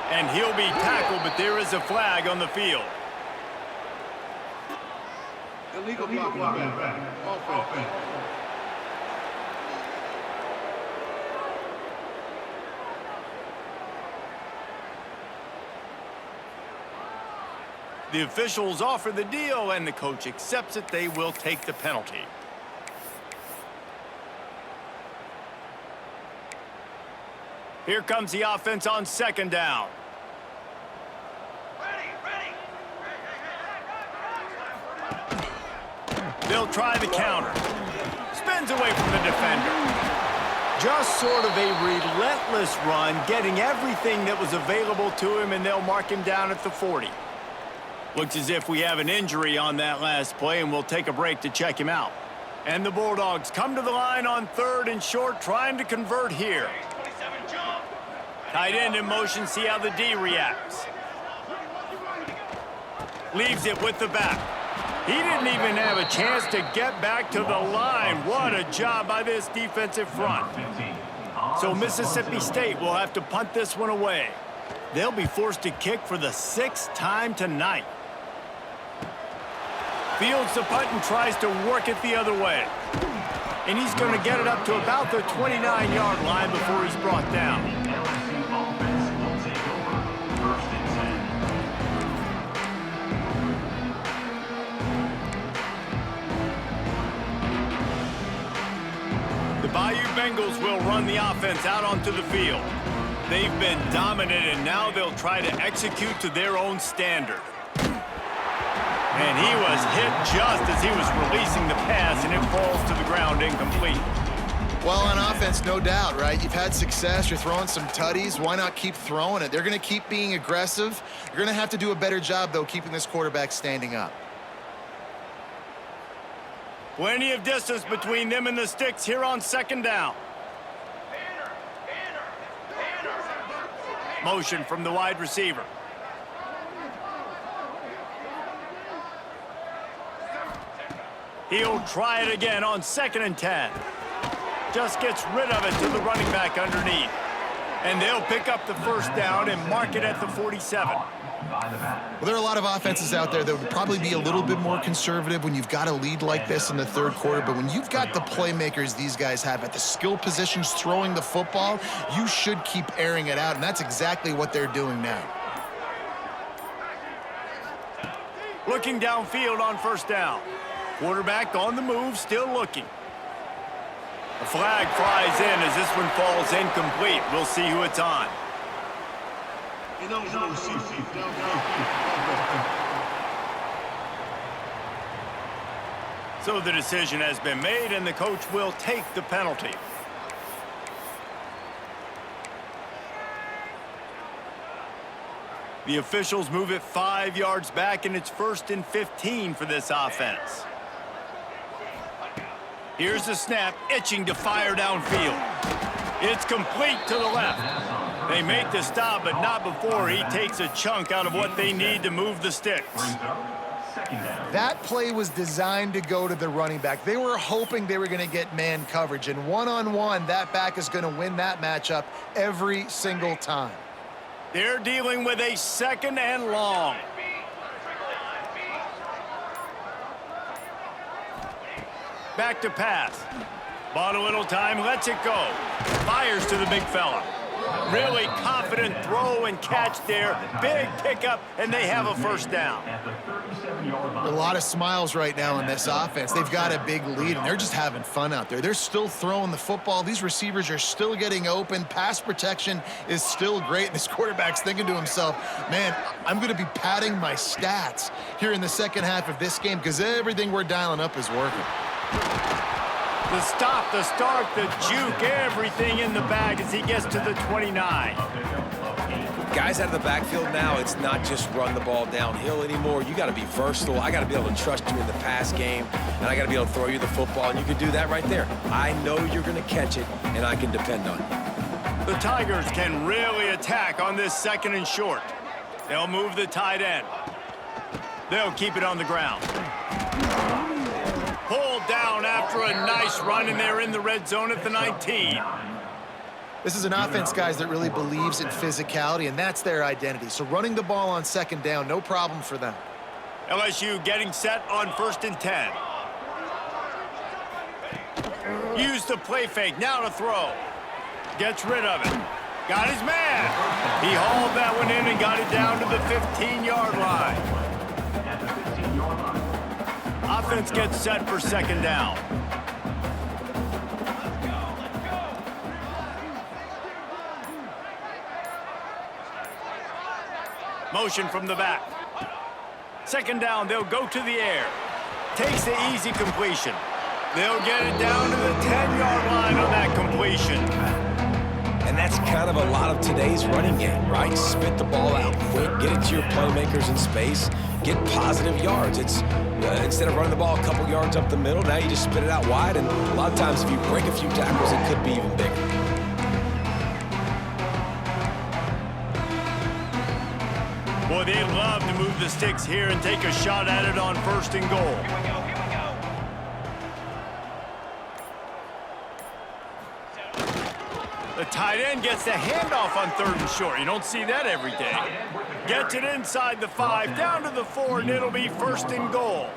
And he'll be tackled, but there is a flag on the field. Illegal blocking. Offense. The officials offer the deal, and the coach accepts it. They will take the penalty. Here comes the offense on 2nd down. They'll try the counter. Spins away from the defender. Just sort of a relentless run, getting everything that was available to him, and they'll mark him down at the 40. Looks as if we have an injury on that last play, and we'll take a break to check him out. And the Bulldogs come to the line on 3rd and short, trying to convert here. Tight end in motion, see how the D reacts. Leaves it with the back. He didn't even have a chance to get back to the line. What a job by this defensive front. So Mississippi State will have to punt this one away. They'll be forced to kick for the 6th time tonight. Fields the punt and tries to work it the other way. And he's going to get it up to about the 29-yard line before he's brought down. The Bayou Bengals will run the offense out onto the field. They've been dominant, and now they'll try to execute to their own standard. And he was hit just as he was releasing the pass, and it falls to the ground incomplete. Well, on offense, no doubt, right? You've had success. You're throwing some tutties. Why not keep throwing it? They're going to keep being aggressive. You're going to have to do a better job, though, keeping this quarterback standing up. Plenty of distance between them and the sticks here on 2nd down. Motion from the wide receiver. He'll try it again on 2nd and 10. Just gets rid of it to the running back underneath. And they'll pick up the first down and mark it at the 47. Well, there are a lot of offenses out there that would probably be a little bit more conservative when you've got a lead like this in the 3rd quarter. But when you've got the playmakers these guys have at the skill positions throwing the football, you should keep airing it out. And that's exactly what they're doing now. Looking downfield on 1st down. Quarterback on the move, still looking. A flag flies in as this one falls incomplete. We'll see who it's on. So the decision has been made, and the coach will take the penalty. The officials move it 5 yards back, and it's 1st and 15 for this offense. Here's the snap, itching to fire downfield. It's complete to the left. They make the stop, but not before he takes a chunk out of what they need to move the sticks. That play was designed to go to the running back. They were hoping they were going to get man coverage, and one-on-one, that back is going to win that matchup every single time. They're dealing with a 2nd and long. Back to pass. Bought a little time, lets it go. Fires to the big fella. Really confident throw and catch there. Big pickup, and they have a 1st down. A lot of smiles right now in this offense. They've got a big lead, and they're just having fun out there. They're still throwing the football. These receivers are still getting open. Pass protection is still great. And this quarterback's thinking to himself, man, I'm going to be padding my stats here in the second half of this game because everything we're dialing up is working. The stop, the start, the juke, everything in the bag as he gets to the 29. Guys out of the backfield now, it's not just run the ball downhill anymore. You got to be versatile. I got to be able to trust you in the pass game, and I got to be able to throw you the football, and you can do that right there. I know you're going to catch it, and I can depend on you. The Tigers can really attack on this 2nd and short. They'll move the tight end. They'll keep it on the ground. Pulled down after a nice run, and they're in the red zone at the 19. This is an offense, guys, that really believes in physicality, and that's their identity. So running the ball on 2nd down, no problem for them. LSU getting set on 1st and 10. Use the play fake, now to throw. Gets rid of it. Got his man. He hauled that one in and got it down to the 15-yard line. Offense gets set for 2nd down. Motion from the back. 2nd down, they'll go to the air. Takes the easy completion. They'll get it down to the 10-yard line on that completion. And that's kind of a lot of today's running game, right? Spit the ball out quick, get it to your playmakers in space, get positive yards. It's instead of running the ball a couple yards up the middle, now you just spit it out wide, and a lot of times if you break a few tackles, it could be even bigger. Boy, they'd love to move the sticks here and take a shot at it on 1st and goal. The tight end gets the handoff on 3rd and short. You don't see that every day. Gets it inside the 5, down to the 4, and it'll be 1st and goal.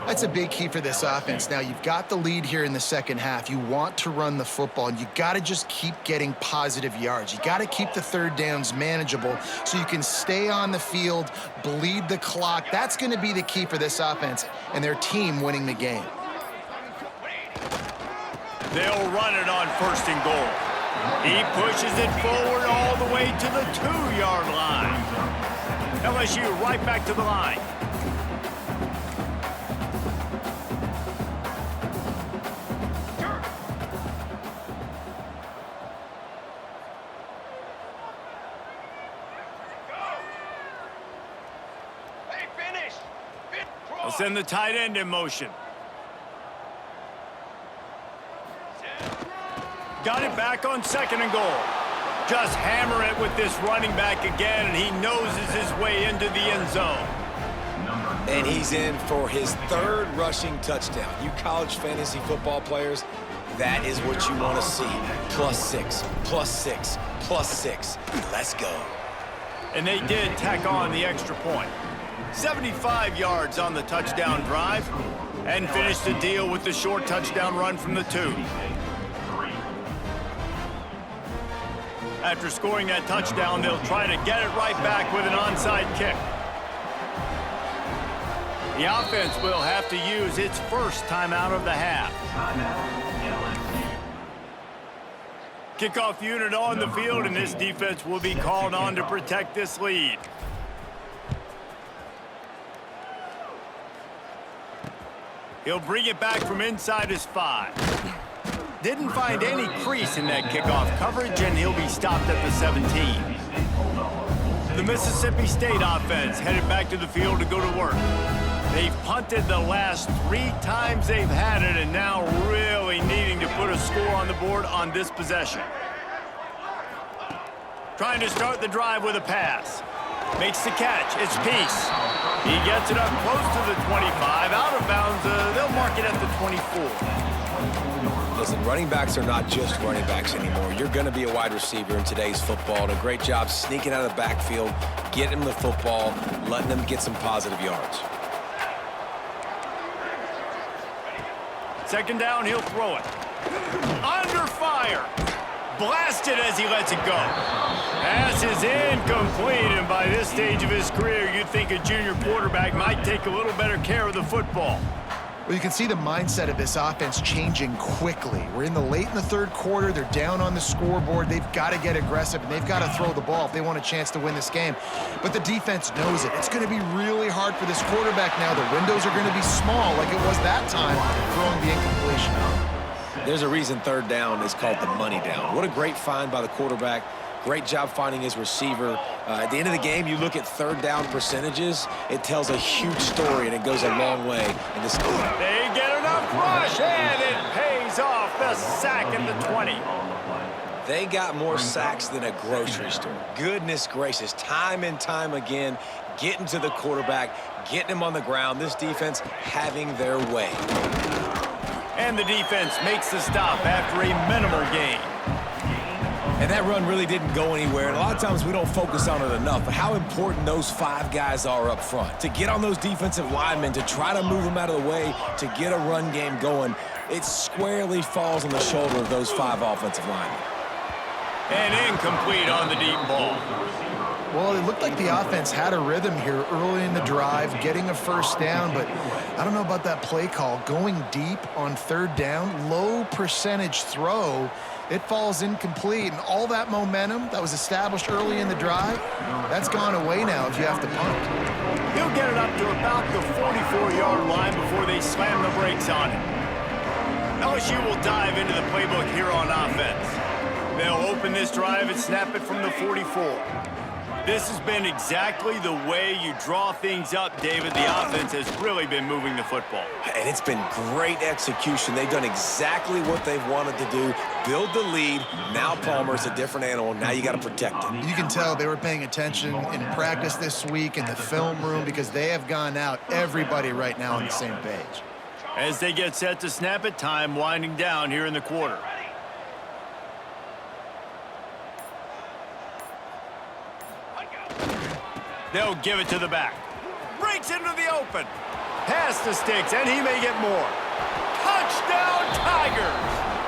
That's a big key for this offense. Now, you've got the lead here in the second half. You want to run the football, and you got to just keep getting positive yards. You got to keep the third downs manageable so you can stay on the field, bleed the clock. That's going to be the key for this offense and their team winning the game. They'll run it on 1st and goal. He pushes it forward all the way to the 2-yard line. LSU right back to the line. They'll send the tight end in motion. Got it back on 2nd and goal. Just hammer it with this running back again, and he noses his way into the end zone. And he's in for his 3rd rushing touchdown. You college fantasy football players, that is what you want to see. +6, +6, +6. Let's go. And they did tack on the extra point. 75 yards on the touchdown drive, and finished the deal with the short touchdown run from the 2. After scoring that touchdown, they'll try to get it right back with an onside kick. The offense will have to use its first timeout of the half. Kickoff unit on the field, and this defense will be called on to protect this lead. He'll bring it back from inside his 5. Didn't find any crease in that kickoff coverage, and he'll be stopped at the 17. The Mississippi State offense headed back to the field to go to work. They've punted the last 3 times they've had it, and now really needing to put a score on the board on this possession. Trying to start the drive with a pass. Makes the catch. It's Peace. He gets it up close to the 25. Out of bounds. They'll mark it at the 24. Listen, running backs are not just running backs anymore. You're going to be a wide receiver in today's football. And a great job sneaking out of the backfield, getting them the football, letting them get some positive yards. Second down, he'll throw it. Under fire. Blasted as he lets it go. Pass is incomplete, and by this stage of his career, you'd think a junior quarterback might take a little better care of the football. Well, you can see the mindset of this offense changing quickly. We're late in the third quarter. They're down on the scoreboard. They've got to get aggressive, and they've got to throw the ball if they want a chance to win this game. But the defense knows it. It's going to be really hard for this quarterback now. The windows are going to be small like it was that time, throwing the incompletion. There's a reason third down is called the money down. What a great find by the quarterback. Great job finding his receiver. At the end of the game, you look at third down percentages. It tells a huge story, and it goes a long way in this game. They get enough rush, and it pays off. The sack at the 20. They got more sacks than a grocery store. Goodness gracious, time and time again, getting to the quarterback, getting him on the ground. This defense having their way. And the defense makes the stop after a minimal gain. And that run really didn't go anywhere. And a lot of times we don't focus on it enough, but how important those 5 guys are up front. To get on those defensive linemen, to try to move them out of the way, to get a run game going, it squarely falls on the shoulder of those 5 offensive linemen. And incomplete on the deep ball. Well, it looked like the offense had a rhythm here early in the drive, getting a first down, but I don't know about that play call. Going deep on third down, low percentage throw, it falls incomplete, and all that momentum that was established early in the drive, that's gone away now if you have to punt. He'll get it up to about the 44-yard line before they slam the brakes on it. LSU will dive into the playbook here on offense. They'll open this drive and snap it from the 44. This has been exactly the way you draw things up, David. The offense has really been moving the football. And it's been great execution. They've done exactly what they've wanted to do. Build the lead. Now Palmer's a different animal. Now you got to protect him. You can tell they were paying attention in practice this week in the film room because they have gone out, everybody right now on the same page. As they get set to snap it, time winding down here in the quarter. They'll give it to the back. Breaks into the open. Pass the sticks, and he may get more. Touchdown, Tigers!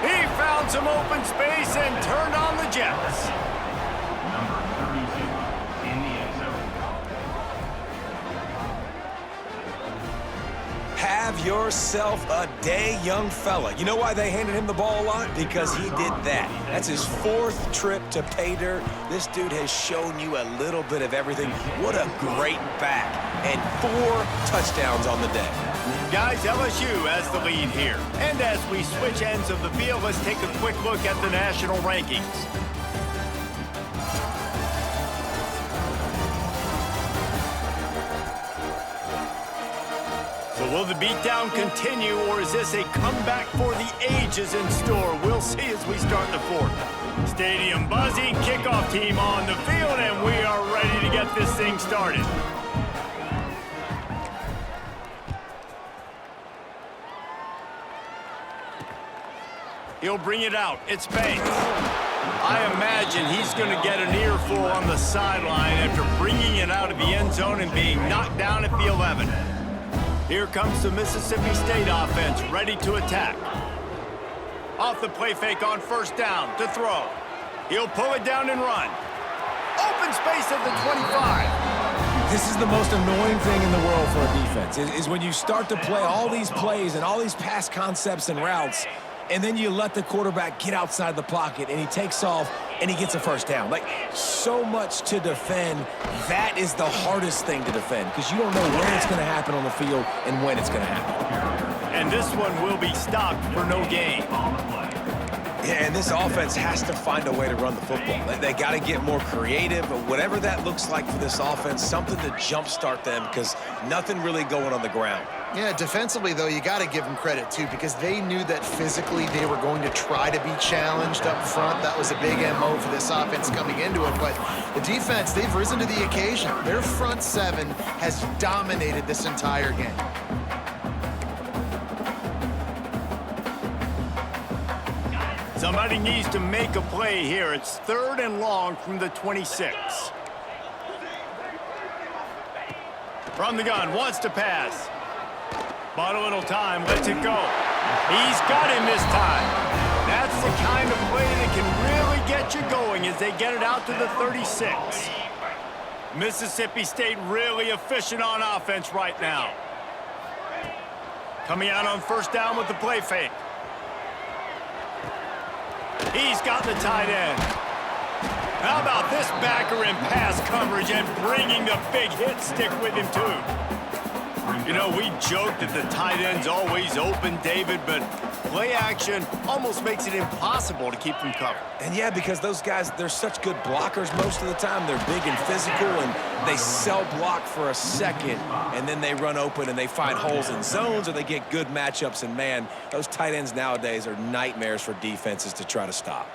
He found some open space and turned on the Jets. Have yourself a day, young fella. You know why they handed him the ball a lot? Because he did that. That's his 4th trip to pay dirt. This dude has shown you a little bit of everything. What a great back. And 4 touchdowns on the day. Guys, LSU has the lead here. And as we switch ends of the field, let's take a quick look at the national rankings. So will the beatdown continue, or is this a comeback for the ages in store? We'll see as we start the 4th. Stadium buzzing, kickoff team on the field, and we are ready to get this thing started. He'll bring it out. It's Banks. I imagine he's going to get an earful on the sideline after bringing it out of the end zone and being knocked down at the 11. Here comes the Mississippi State offense, ready to attack. Off the play fake on first down to throw. He'll pull it down and run. Open space at the 25. This is the most annoying thing in the world for a defense, is when you start to play all these plays and all these pass concepts and routes, and then you let the quarterback get outside the pocket, and he takes off, and he gets a first down. Like, so much to defend. That is the hardest thing to defend because you don't know when it's going to happen on the field and when it's going to happen. and this one will be stopped for no gain. Yeah, and this offense has to find a way to run the football. They got to get more creative, but whatever that looks like for this offense, something to jumpstart them because nothing really going on the ground. Yeah, defensively, though, you got to give them credit, too, because they knew that physically they were going to try to be challenged up front. That was a big MO for this offense coming into it. But the defense, they've risen to the occasion. Their front seven has dominated this entire game. Somebody needs to make a play here. It's 3rd and long from the 26. From the gun, wants to pass. Bought a little time, lets it go. He's got him this time. That's the kind of play that can really get you going as they get it out to the 36. Mississippi State really efficient on offense right now. Coming out on 1st down with the play fake. He's got the tight end. How about this backer in pass coverage and bringing the big hit stick with him, too? You know, we joked that the tight end's always open, David, but play action almost makes it impossible to keep them covered. And yeah, because those guys, they're such good blockers most of the time. They're big and physical, and they cell block for a second, and then they run open and they find holes in zones, or they get good matchups. And, man, those tight ends nowadays are nightmares for defenses to try to stop.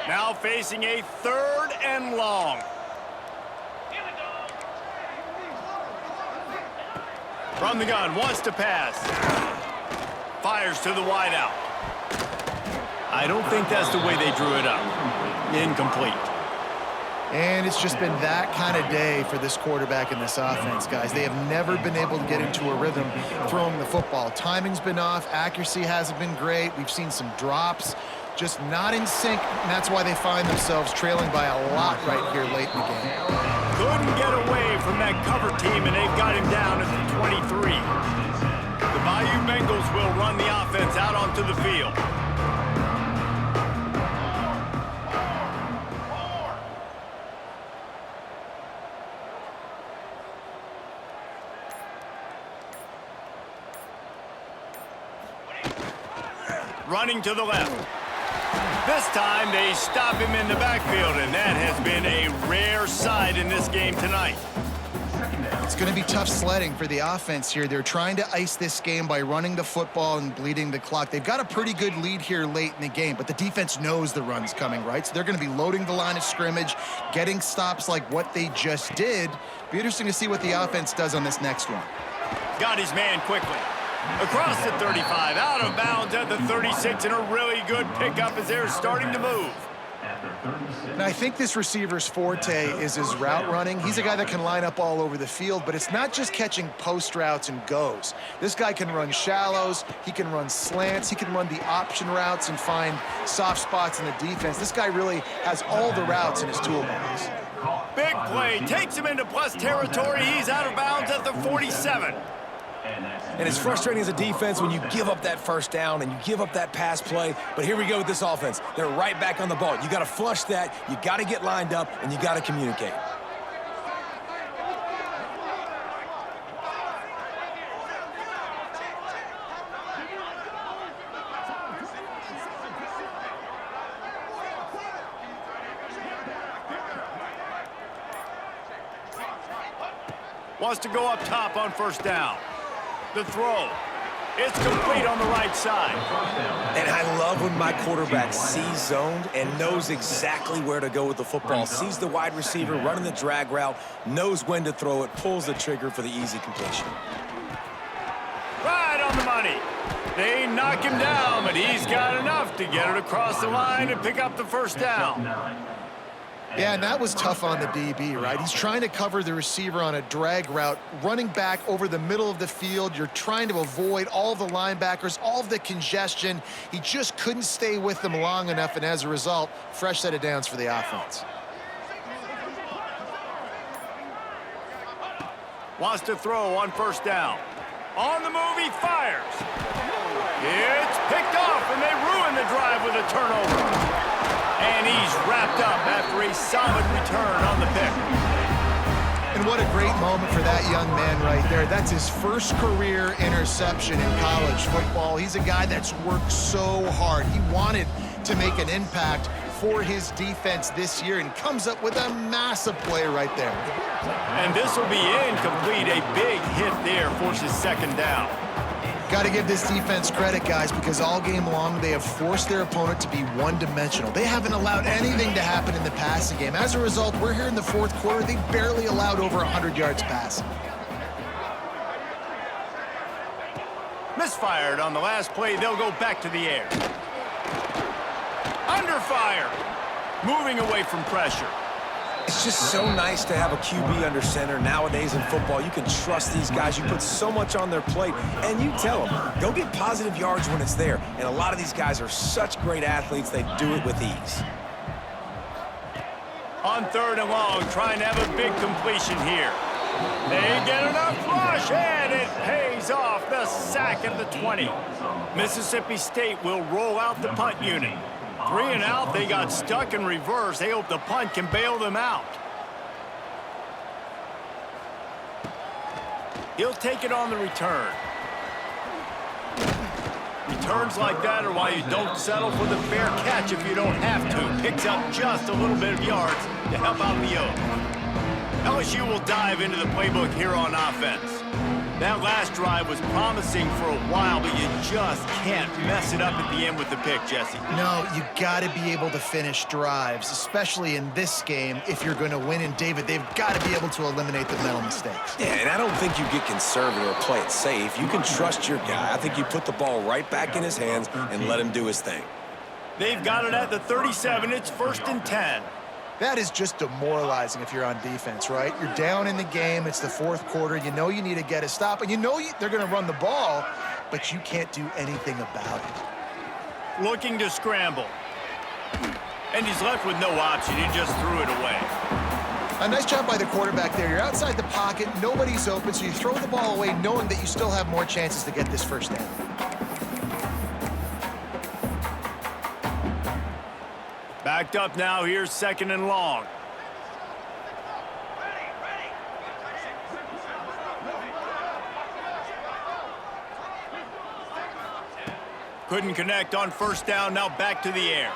Now facing a 3rd and long. From the gun, wants to pass. Fires to the wideout. I don't think that's the way they drew it up. Incomplete. And it's just been that kind of day for this quarterback and this offense, guys. They have never been able to get into a rhythm throwing the football. Timing's been off. Accuracy hasn't been great. We've seen some drops. Just not in sync, and that's why they find themselves trailing by a lot right here late in the game. Couldn't get away from that cover team, and they've got him down at the 23. The Bayou Bengals will run the offense out onto the field. Running to the left. This time they stop him in the backfield, and that has been a rare sight in this game tonight. It's going to be tough sledding for the offense here. They're trying to ice this game by running the football and bleeding the clock. They've got a pretty good lead here late in the game, but the defense knows the run's coming, right? So they're going to be loading the line of scrimmage, getting stops like what they just did. Be interesting to see what the offense does on this next one. Got his man quickly. Across the 35, out of bounds at the 36, and a really good pickup as they're starting to move. And I think this receiver's forte is his route running. He's a guy that can line up all over the field, but it's not just catching post routes and goes. This guy can run shallows, he can run slants, he can run the option routes and find soft spots in the defense. This guy really has all the routes in his toolbox. Big play, takes him into plus territory. He's out of bounds at the 47. And it's frustrating as a defense when you give up that 1st down and you give up that pass play. But here we go with this offense. They're right back on the ball. You got to flush that. You got to get lined up, and you got to communicate. Wants to go up top on 1st down. The throw. It's complete on the right side. And I love when my quarterback sees zoned and knows exactly where to go with the football. Sees the wide receiver running the drag route, knows when to throw it, pulls the trigger for the easy completion. Right on the money. They knock him down, but he's got enough to get it across the line and pick up the 1st down. Yeah, and that was tough on the DB, right? He's trying to cover the receiver on a drag route, running back over the middle of the field. You're trying to avoid all the linebackers, all of the congestion. He just couldn't stay with them long enough, and as a result, fresh set of downs for the offense. Wants to throw on 1st down. On the move, he fires. It's picked off, and they ruin the drive with a turnover. And he's wrapped up after a solid return on the pick. And And what a great moment for that young man right there. That's his first career interception in college football. He's a guy that's worked so hard. He wanted to make an impact for his defense this year and comes up with a massive play right there. And this will be incomplete. A big hit there forces second down. Got to give this defense credit, guys, because all game long they have forced their opponent to be one-dimensional. They haven't allowed anything to happen in the passing game. As a result, we're here in the fourth quarter. They barely allowed over 100 yards passing. Misfired on the last play. They'll go back to the air. Under fire. Moving away from pressure. It's just so nice to have a QB under center. Nowadays in football, you can trust these guys. You put so much on their plate, and you tell them, go get positive yards when it's there. And a lot of these guys are such great athletes, they do it with ease. On third and long, trying to have a big completion here. They get enough rush, and it pays off. The sack at the 20. Mississippi State will roll out the punt unit. 3 and out, they got stuck in reverse. They hope the punt can bail them out. He'll take it on the return. Returns like that are why you don't settle for the fair catch if you don't have to. Picks up just a little bit of yards to help out the Oak. LSU will dive into the playbook here on offense. That last drive was promising for a while, but you just can't mess it up at the end with the pick, Jesse. No, you got to be able to finish drives, especially in this game. If you're going to win, and David, they've got to be able to eliminate the mental mistakes. Yeah, and I don't think you get conservative or play it safe. You can trust your guy. I think you put the ball right back in his hands and let him do his thing. They've got it at the 37. It's 1st and 10. That is just demoralizing if you're on defense, right? You're down in the game. It's the fourth quarter. You know you need to get a stop, and you know they're going to run the ball, but you can't do anything about it. Looking to scramble. And he's left with no option. He just threw it away. A nice job by the quarterback there. You're outside the pocket. Nobody's open, so you throw the ball away knowing that you still have more chances to get this first down. Backed up now. Here's 2nd and long. Couldn't connect on 1st down. Now back to the air.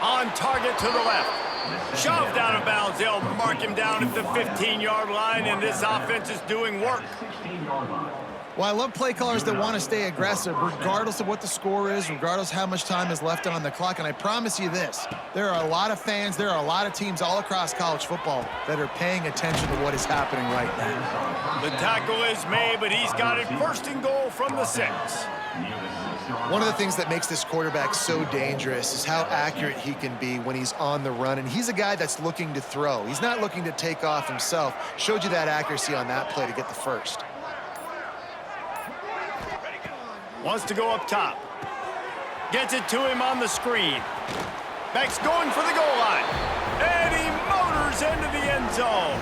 On target to the left. Shoved out of bounds. They'll mark him down at the 15-yard line, and this offense is doing work. Well, I love play callers that want to stay aggressive, regardless of what the score is, regardless how much time is left on the clock. And I promise you this, there are a lot of fans, there are a lot of teams all across college football that are paying attention to what is happening right now. The tackle is made, but he's got it 1st and goal from the 6. One of the things that makes this quarterback so dangerous is how accurate he can be when he's on the run. And he's a guy that's looking to throw. He's not looking to take off himself. Showed you that accuracy on that play to get the first. Wants to go up top. Gets it to him on the screen. Beck's going for the goal line. And he motors into the end zone.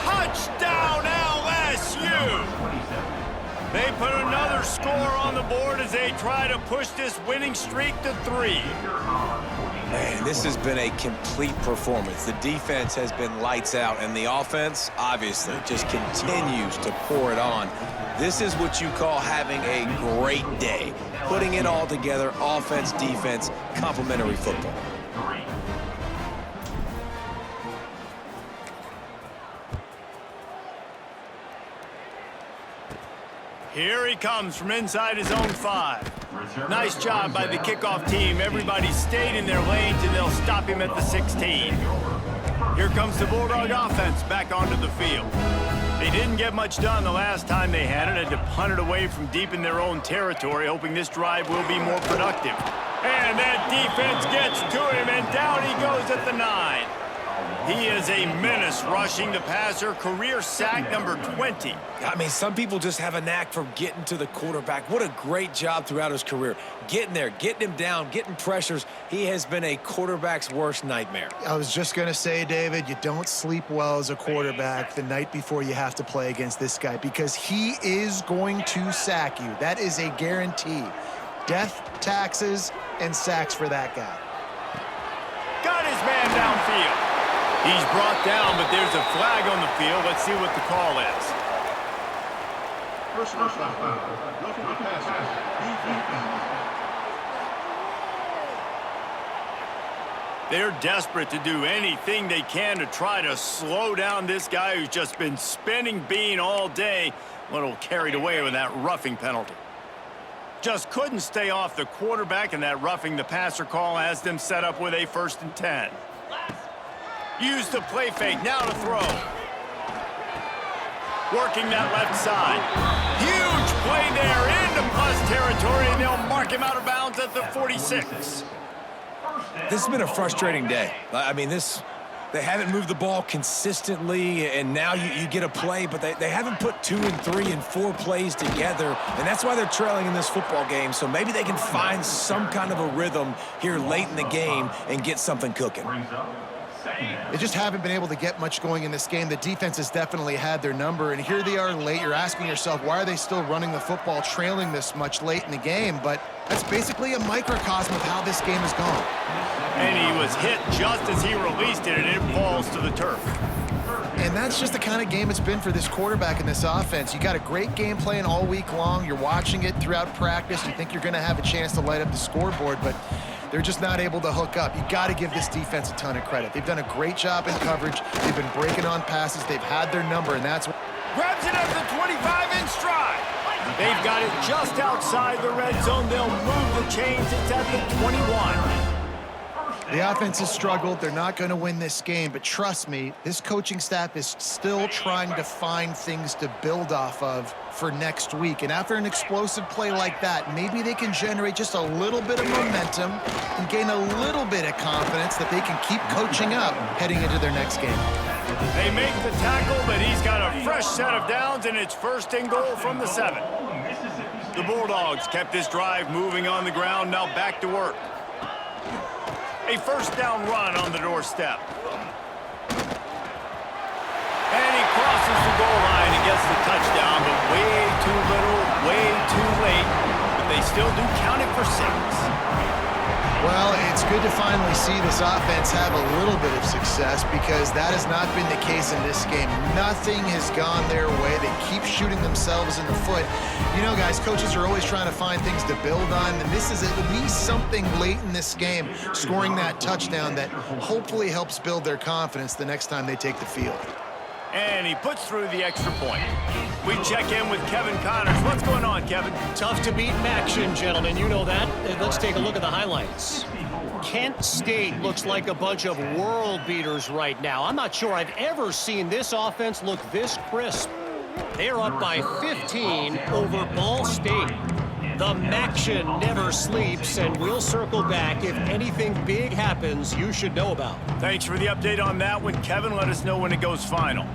Touchdown, LSU! They put another score on the board as they try to push this winning streak to 3. Man, this has been a complete performance. The defense has been lights out, and the offense, obviously, just continues to pour it on. This is what you call having a great day. Putting it all together, offense, defense, complementary football. Here he comes from inside his own 5. Nice job by the kickoff team. Everybody stayed in their lanes, and they'll stop him at the 16. Here comes the Bulldog offense back onto the field. They didn't get much done the last time they had it. Had to punt it away from deep in their own territory, hoping this drive will be more productive. And that defense gets to him, and down he goes at the 9. He is a menace rushing the passer. Career sack number 20. I mean, some people just have a knack for getting to the quarterback. What a great job throughout his career. Getting there, getting him down, getting pressures. He has been a quarterback's worst nightmare. I was just going to say, David, you don't sleep well as a quarterback the night before you have to play against this guy because he is going to sack you. That is a guarantee. Death, taxes, and sacks for that guy. Got his man downfield. He's brought down, but there's a flag on the field. Let's see what the call is. Personal foul. Roughing the passer. They're desperate to do anything they can to try to slow down this guy who's just been spinning bean all day. A little carried away with that roughing penalty. Just couldn't stay off the quarterback, and that roughing the passer call has them set up with a 1st and 10. Use the play fake, now to throw. Working that left side. Huge play there into plus territory, and they'll mark him out of bounds at the 46. This has been a frustrating day. I mean, they haven't moved the ball consistently, and now you get a play, but they haven't put 2 and 3 and 4 plays together, and that's why they're trailing in this football game. So maybe they can find some kind of a rhythm here late in the game and get something cooking. They just haven't been able to get much going in this game. The defense has definitely had their number, and here they are late. You're asking yourself, why are they still running the football, trailing this much late in the game? But that's basically a microcosm of how this game has gone. And he was hit just as he released it, and it falls to the turf. And that's just the kind of game it's been for this quarterback in this offense. You got a great game plan all week long. You're watching it throughout practice. You think you're going to have a chance to light up the scoreboard, but they're just not able to hook up. You got to give this defense a ton of credit. They've done a great job in coverage. They've been breaking on passes. They've had their number, and that's what... Grabs it at the 25 in stride. They've got it just outside the red zone. They'll move the chains. It's at the 21. The offense has struggled. They're not going to win this game, but trust me, this coaching staff is still trying to find things to build off of for next week. And after an explosive play like that, maybe they can generate just a little bit of momentum and gain a little bit of confidence that they can keep coaching up heading into their next game. They make the tackle, but he's got a fresh set of downs, and it's 1st and goal from the 7. The Bulldogs kept this drive moving on the ground, now back to work. A 1st down run on the doorstep. And he crosses the goal line and gets the touchdown, but way too little, way too late. But they still do count it for 6. Well, it's good to finally see this offense have a little bit of success because that has not been the case in this game. Nothing has gone their way. They keep shooting themselves in the foot. You know, guys, coaches are always trying to find things to build on, and this is at least something late in this game, scoring that touchdown that hopefully helps build their confidence the next time they take the field. And he puts through the extra point. We check in with Kevin Connors. What's going on, Kevin? Tough to beat in action, gentlemen. You know that. Let's take a look at the highlights. Kent State looks like a bunch of world beaters right now. I'm not sure I've ever seen this offense look this crisp. They're up by 15 over Ball State. The Maction never sleeps, and we'll circle back if anything big happens you should know about. Thanks for the update on that one, Kevin. Let us know when it goes final.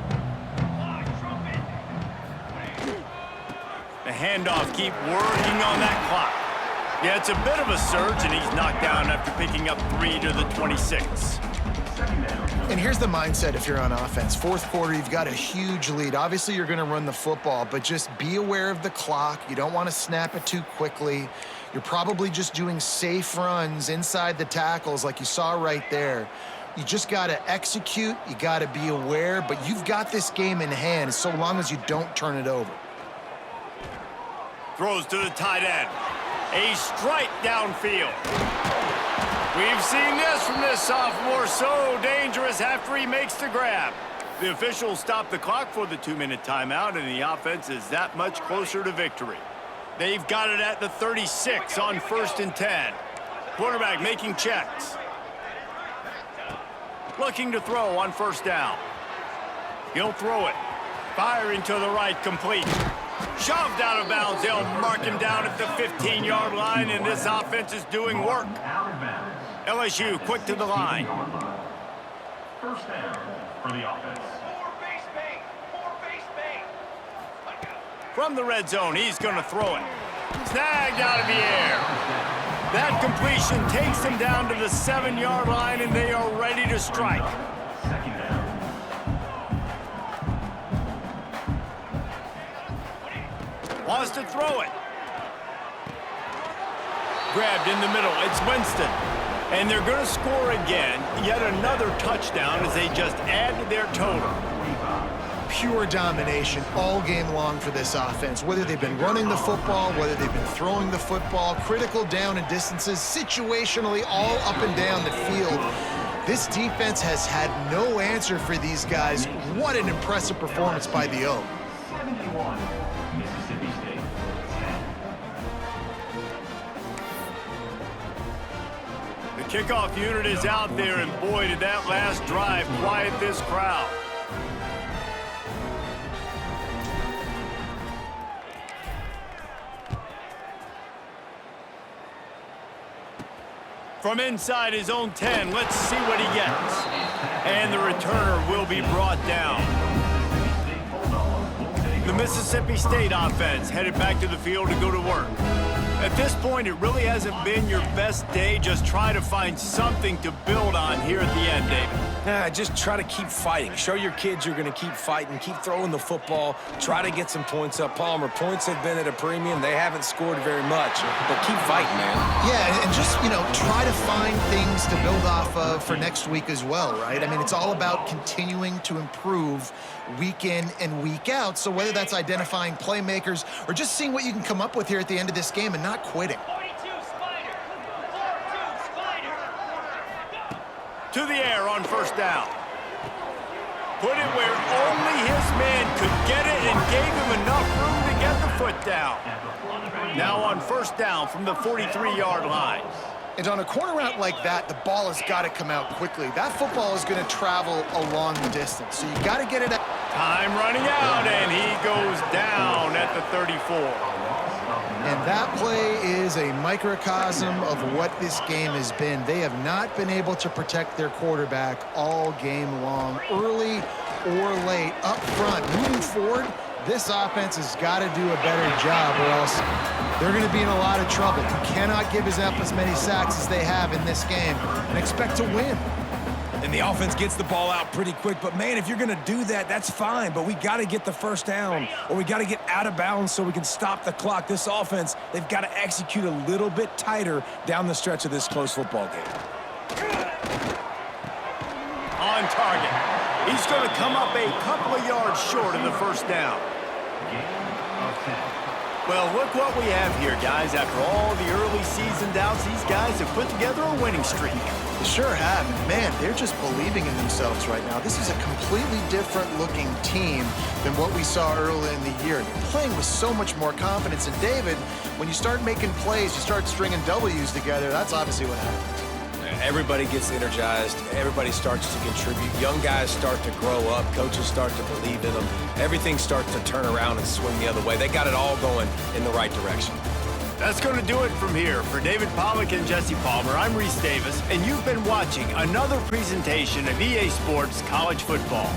The handoff, keep working on that clock. Yeah, it's a bit of a surge, and he's knocked down after picking up 3 to the 26. And here's the mindset if you're on offense. 4th quarter, you've got a huge lead. Obviously, you're going to run the football, but just be aware of the clock. You don't want to snap it too quickly. You're probably just doing safe runs inside the tackles like you saw right there. You just got to execute. You got to be aware, but you've got this game in hand so long as you don't turn it over. Throws to the tight end. A strike downfield. We've seen this from this sophomore, so dangerous after he makes the grab. The officials stop the clock for the 2-minute timeout, and the offense is that much closer to victory. They've got it at the 36 on 1st and 10. Quarterback making checks. Looking to throw on 1st down. He'll throw it. Firing to the right, complete. Shoved out of bounds. They'll mark him down at the 15-yard line, and this offense is doing work. LSU quick to the line. 1st down for the offense. From the red zone, he's going to throw it. Snagged out of the air. That completion takes him down to the 7-yard line, and they are ready to strike. 2nd down. Wants to throw it. Grabbed in the middle. It's Weston. And they're going to score again, yet another touchdown as they just add to their total. Pure domination all game long for this offense. Whether they've been running the football, whether they've been throwing the football, critical down and distances, situationally all up and down the field. This defense has had no answer for these guys. What an impressive performance by the O. 71, Mississippi State. The kickoff unit is out there, and boy, did that last drive quiet this crowd. From inside his own 10, let's see what he gets. And the returner will be brought down. The Mississippi State offense headed back to the field to go to work. At this point, it really hasn't been your best day. Just try to find something to build on here at the end, David. Just try to keep fighting. Show your kids you're going to keep fighting, keep throwing the football, try to get some points up. Palmer, points have been at a premium. They haven't scored very much, but keep fighting, man. Yeah, and just, try to find things to build off of for next week as well, right? I mean, it's all about continuing to improve week in and week out. So whether that's identifying playmakers or just seeing what you can come up with here at the end of this game and not quitting. To the air on first down. Put it where only his man could get it and gave him enough room to get the foot down. Now on first down from the 43-yard line. And on a corner route like that, the ball has got to come out quickly. That football is going to travel a long distance, so you got to get it out. Time running out, and he goes down at the 34. And that play is a microcosm of what this game has been. They have not been able to protect their quarterback all game long, early or late, up front. Moving forward, this offense has got to do a better job, or else they're going to be in a lot of trouble. You cannot give up as many sacks as they have in this game and expect to win. And the offense gets the ball out pretty quick. But, man, if you're going to do that, that's fine. But we got to get the first down, or we got to get out of bounds so we can stop the clock. This offense, they've got to execute a little bit tighter down the stretch of this close football game. On target. He's going to come up a couple of yards short of the first down. Well, look what we have here, guys. After all the early season doubts, these guys have put together a winning streak. They sure have. Man, they're just believing in themselves right now. This is a completely different-looking team than what we saw early in the year. They're playing with so much more confidence. And, David, when you start making plays, you start stringing W's together, that's obviously what happens. Everybody gets energized. Everybody starts to contribute. Young guys start to grow up. Coaches start to believe in them. Everything starts to turn around and swing the other way. They got it all going in the right direction. That's going to do it from here. For David Pollack and Jesse Palmer, I'm Reese Davis, and you've been watching another presentation of EA Sports College Football.